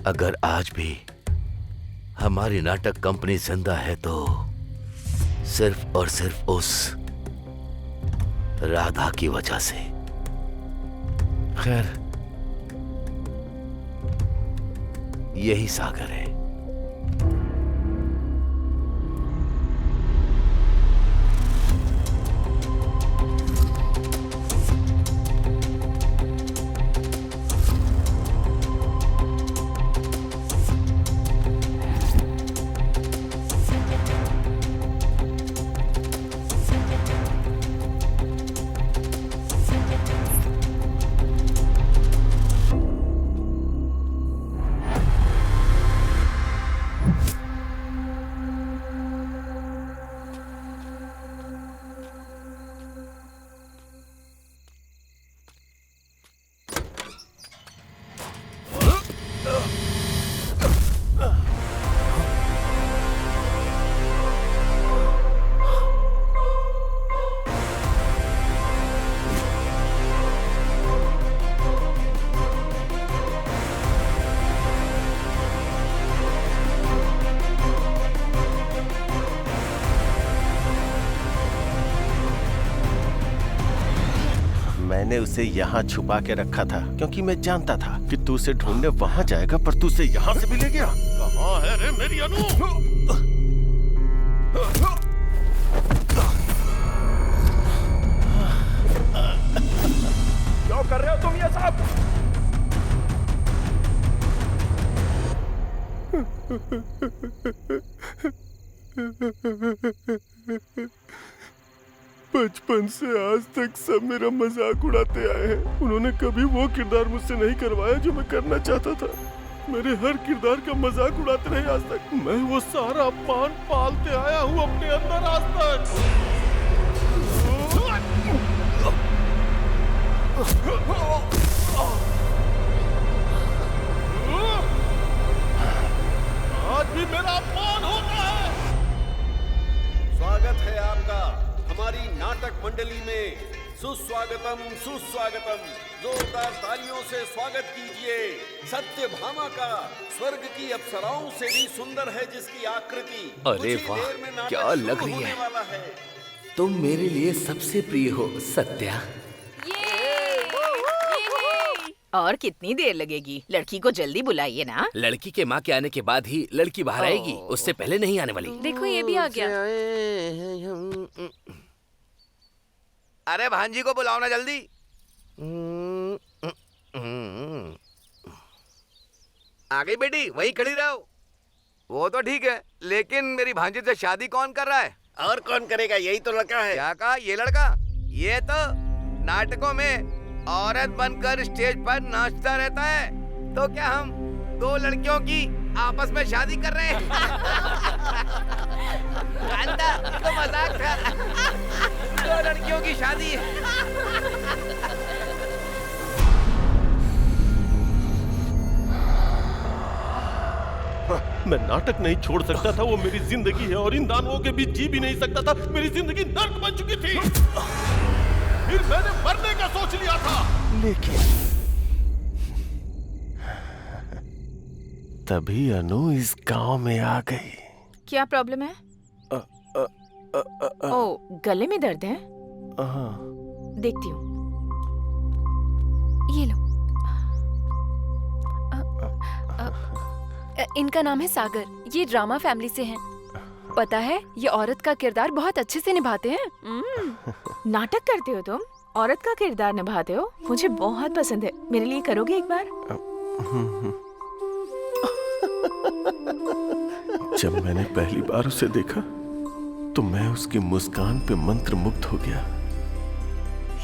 अगर आज भी हमारी नाटक कंपनी जिंदा है तो सिर्फ और सिर्फ उस राधा की वजह से। खैर, यही सागर है। मैंने उसे यहाँ छुपा के रखा था क्योंकि मैं जानता था कि तू उसे ढूंढने वहां जाएगा, पर तू उसे यहाँ से भी ले गया। कहाँ है रे मेरी अनु? क्या बचपन से आज तक सब मेरा मजाक उड़ाते आए हैं। उन्होंने कभी वो किरदार मुझसे नहीं करवाया जो मैं करना चाहता था। मेरे हर किरदार का मजाक उड़ाते रहे आज तक। मैं वो सारा पान पालते आया हूँ अपने अंदर आज तक। आज भी मेरा अपमान होता है। स्वागत है आपका हमारी नाटक मंडली में। सुस्वागतम सुस्वागतम। जोरदार तालियों से स्वागत कीजिए सत्यभामा का। स्वर्ग की अप्सराओं से भी सुंदर है जिसकी आकृति। अरे वाह, क्या लग रही है। तुम मेरे लिए सबसे प्रिय हो सत्या। और कितनी देर लगेगी? लड़की को जल्दी बुलाइए ना। लड़की के माँ के आने के बाद ही लड़की बाहर आएगी, उससे पहले नहीं आने वाली। देखो ये भी आ गया। अरे भांजी को बुलाओ ना जल्दी। आ गई बेटी, वहीं खड़ी रहो। वो तो ठीक है, लेकिन मेरी भांजी से शादी कौन कर रहा है? और कौन करेगा? यही तो लड़का है। क्या कहा? ये लड़का? ये तो नाटकों में औरत बनकर स्टेज पर नाचता रहता है। तो क्या हम दो लड़कियों की आपस में शादी कर रहे हैं? तो मजाक था। दो लड़कियों की शादी। मैं नाटक नहीं छोड़ सकता था, वो मेरी जिंदगी है और इन दानवों के बीच जी भी नहीं सकता था। मेरी जिंदगी नर्क बन चुकी थी। फिर मैंने मरने का सोच लिया था, लेकिन तभी अनु इस गांव में आ गई। क्या प्रॉब्लम है? ओ, गले में दर्द है? देखती हूँ। ये लो। इनका नाम है सागर। ये ड्रामा फैमिली से हैं। पता है, ये औरत का किरदार बहुत अच्छे से निभाते हैं। नाटक करते हो तुम? औरत का किरदार निभाते हो? मुझे बहुत पसंद है। मेरे लिए करोगे एक बार? जब मैंने पहली बार उसे देखा तो मैं उसकी मुस्कान पे मंत्रमुग्ध हो गया।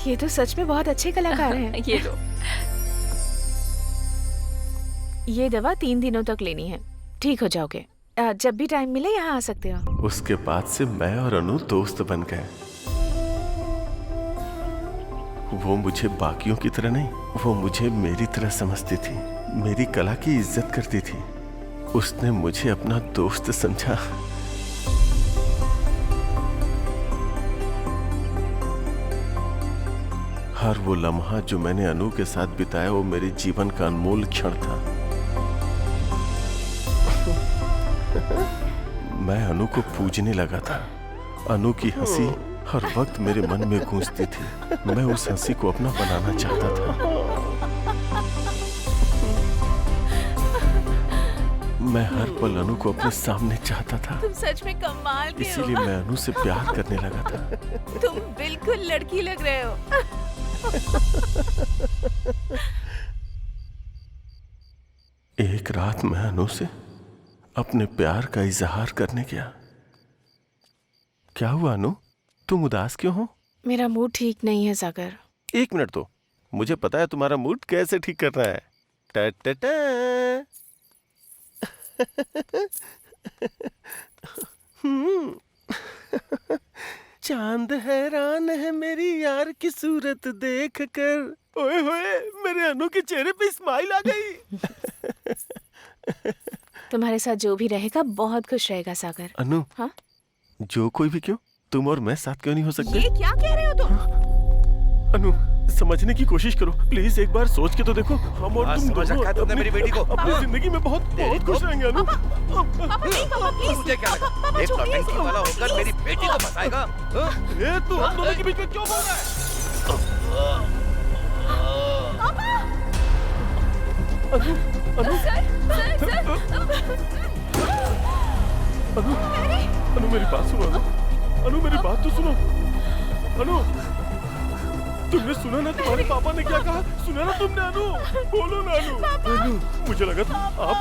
ये तो सच में बहुत अच्छे कलाकार हैं। ये लो। ये दवा 3 दिनों तक लेनी है, ठीक हो जाओगे। जब भी टाइम मिले यहाँ आ सकते हो। उसके बाद से मैं और अनु दोस्त बन गए। वो मुझे बाकियों की तरह नहीं, वो मुझे मेरी तरह समझती थी, मेरी कला की इज्जत करती थी। उसने मुझे अपना दोस्त समझा। हर वो लम्हा जो मैंने अनु के साथ बिताया वो मेरे जीवन का अनमोल क्षण था। मैं अनु को पूजने लगा था। अनु की हंसी हर वक्त मेरे मन में गूंजती थी। मैं उस हंसी को अपना बनाना चाहता था। मैं हर पल अनु को अपने सामने चाहता था। तुम सच में कमाल के हो। इसीलिए मैं अनु से प्यार करने लगा था। तुम बिल्कुल लड़की लग रहे हो। एक रात मैं अनु से अपने प्यार का इजहार करने गया। क्या हुआ अनु, तुम उदास क्यों हो? मेरा मूड ठीक नहीं है सागर। 1 मिनट तो, मुझे पता है तुम्हारा मूड कैसे ठीक करना है। टा टा टा। चांद हैरान है मेरी यार की सूरत देख कर। ओए होए, मेरे अनु के चेहरे पे स्माइल आ गई। तुम्हारे साथ जो भी रहेगा बहुत खुश रहेगा सागर। अनु, हाँ? जो कोई भी क्यों, तुम और मैं साथ क्यों नहीं हो सकते? ये क्या कह रहे हो तुम? अनु, समझने की कोशिश करो प्लीज, एक बार सोच के तो देखो। हम और तुम समझ रखा है तुमने मेरी बेटी को। अपनी जिंदगी में बहुत खुश रहेंगे अनु। मुझे क्या लगा एक नौटंकी वाला होकर मेरी बेटी को फंसाएगा? ये तू हम दोनों के बीच में क्यों बोल रहा है? अनु, अनु, अनु मेरी बात सुनो। अनु मेरी बात तो सुनो। अनु, तुमने सुना ना तुम्हारे पापा ने क्या कहा? सुना ना तुमने अनु? बोलो ना अनु। अनु, मुझे लगा था आप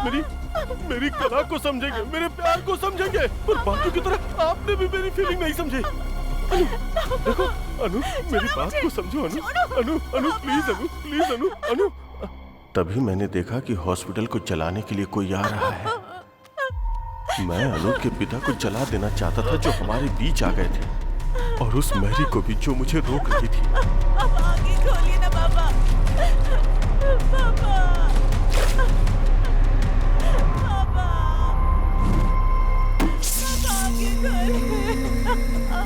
मेरी कला को समझेंगे, मेरे प्यार को समझेंगे, पर बाकी की तरह आपने भी मेरी फीलिंग नहीं समझी। अनु, देखो अनु, मेरी बात को समझो अनु। अनु, अनु प्लीज अनु, प्लीज अनु, अनु। तभी मैंने देखा कि हॉस्पिटल को चलाने के लिए कोई आ रहा है। मैं अनु के पिता को जला देना चाहता था जो हमारे बीच आ गए थे, और उस मैरी को भी जो मुझे रोक रही थी। आगे खोलिए ना पापा।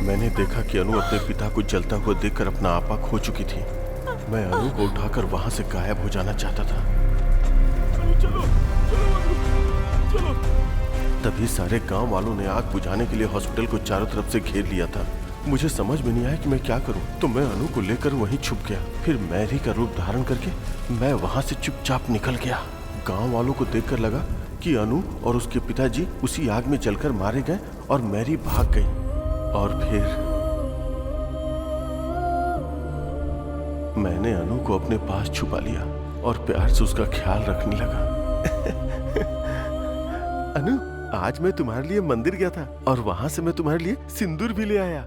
मैंने देखा कि अनु अपने पिता को जलता हुआ देखकर अपना आपा खो चुकी थी। मैं अनु को उठाकर वहां से गायब हो जाना चाहता था। चलो, चलो। तभी सारे गांव वालों ने आग बुझाने के लिए हॉस्पिटल को चारों तरफ से घेर लिया था। मुझे समझ में नहीं आया कि मैं क्या करूं, तो मैं अनु को लेकर वहीं छुप गया। फिर मैरी का रूप धारण करके मैं वहां से चुपचाप निकल गया। गांव वालों को देखकर लगा कि अनु और उसके पिताजी उसी आग में जलकर मारे गए और मैरी भाग गई। और फिर मैंने अनु को अपने पास छुपा लिया और प्यार से उसका ख्याल रखने लगा। अनु, आज मैं तुम्हारे लिए मंदिर गया था और वहां से मैं तुम्हारे लिए सिंदूर भी ले आया।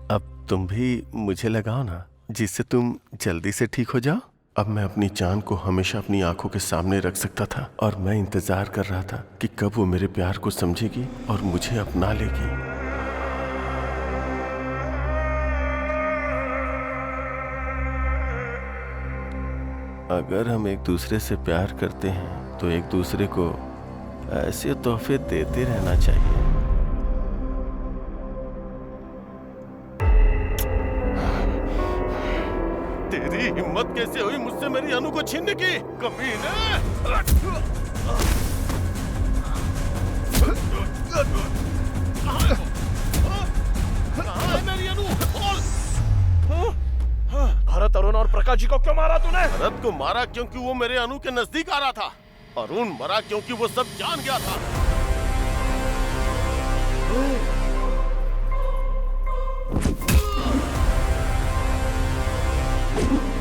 अब तुम भी मुझे लगाओ ना, जिससे तुम जल्दी से ठीक हो जाओ। अब मैं अपनी जान को हमेशा अपनी आंखों के सामने रख सकता था, और मैं इंतजार कर रहा था कि कब वो मेरे प्यार को समझेगी और मुझे अपना लेगी। अगर हम एक दूसरे से प्यार करते हैं तो एक दूसरे को ऐसे तोहफे देते रहना चाहिए। तेरी हिम्मत कैसे हुई मुझसे मेरी अनु को छीनने की, कमीने! कहाँ है मेरी अनु? भरत, अरुण और प्रकाश जी को क्यों मारा तूने? भरत को मारा क्योंकि वो मेरे अनु के नजदीक आ रहा था। अरुण मरा क्योंकि वो सब जान गया था।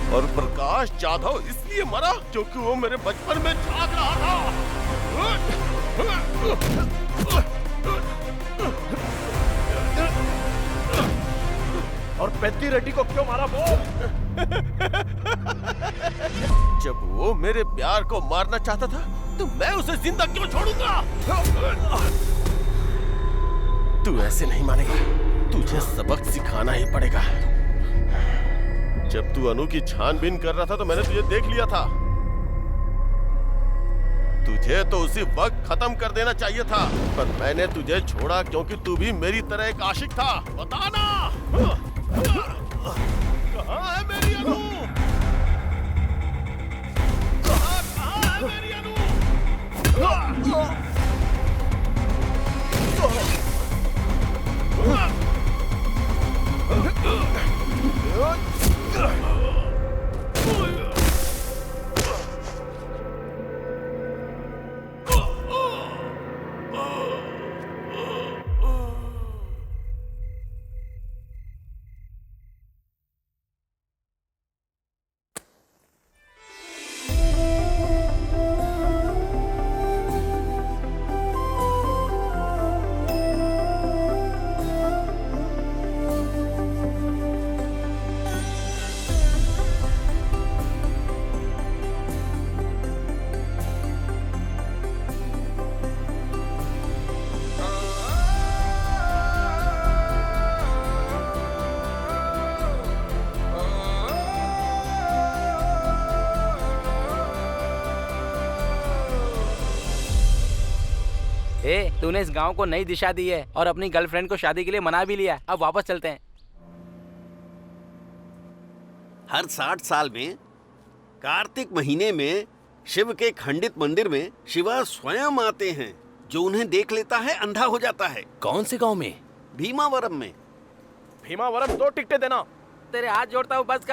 और प्रकाश जाधव इसलिए मरा क्योंकि वो मेरे बचपन में झांक रहा था। और पेद्दी रेड्डी को क्यों मारा वो? जब वो मेरे प्यार को मारना चाहता था तो मैं उसे जिंदा क्यों छोड़ूंगा? तू ऐसे नहीं मानेगा, तुझे सबक सिखाना ही पड़ेगा। जब तू अनु की छानबीन कर रहा था तो मैंने तुझे देख लिया था। तुझे तो उसी वक्त खत्म कर देना चाहिए था, पर मैंने तुझे छोड़ा क्योंकि तू भी मेरी तरह एक आशिक था। बताना कहाँ है मेरी अनु? कहाँ है मेरी अनु? तूने इस गांव को नई दिशा दी है और अपनी गर्लफ्रेंड को शादी के लिए मना भी लिया। अब वापस चलते हैं। हर 60 साल में कार्तिक महीने में शिव के खंडित मंदिर में शिवा स्वयं आते हैं। जो उन्हें देख लेता है अंधा हो जाता है। कौन से गांव में? भीमावरम में। भीमावरम 2 टिकटें देना। तेरे हाथ जोड़ता हूँ, बस कर।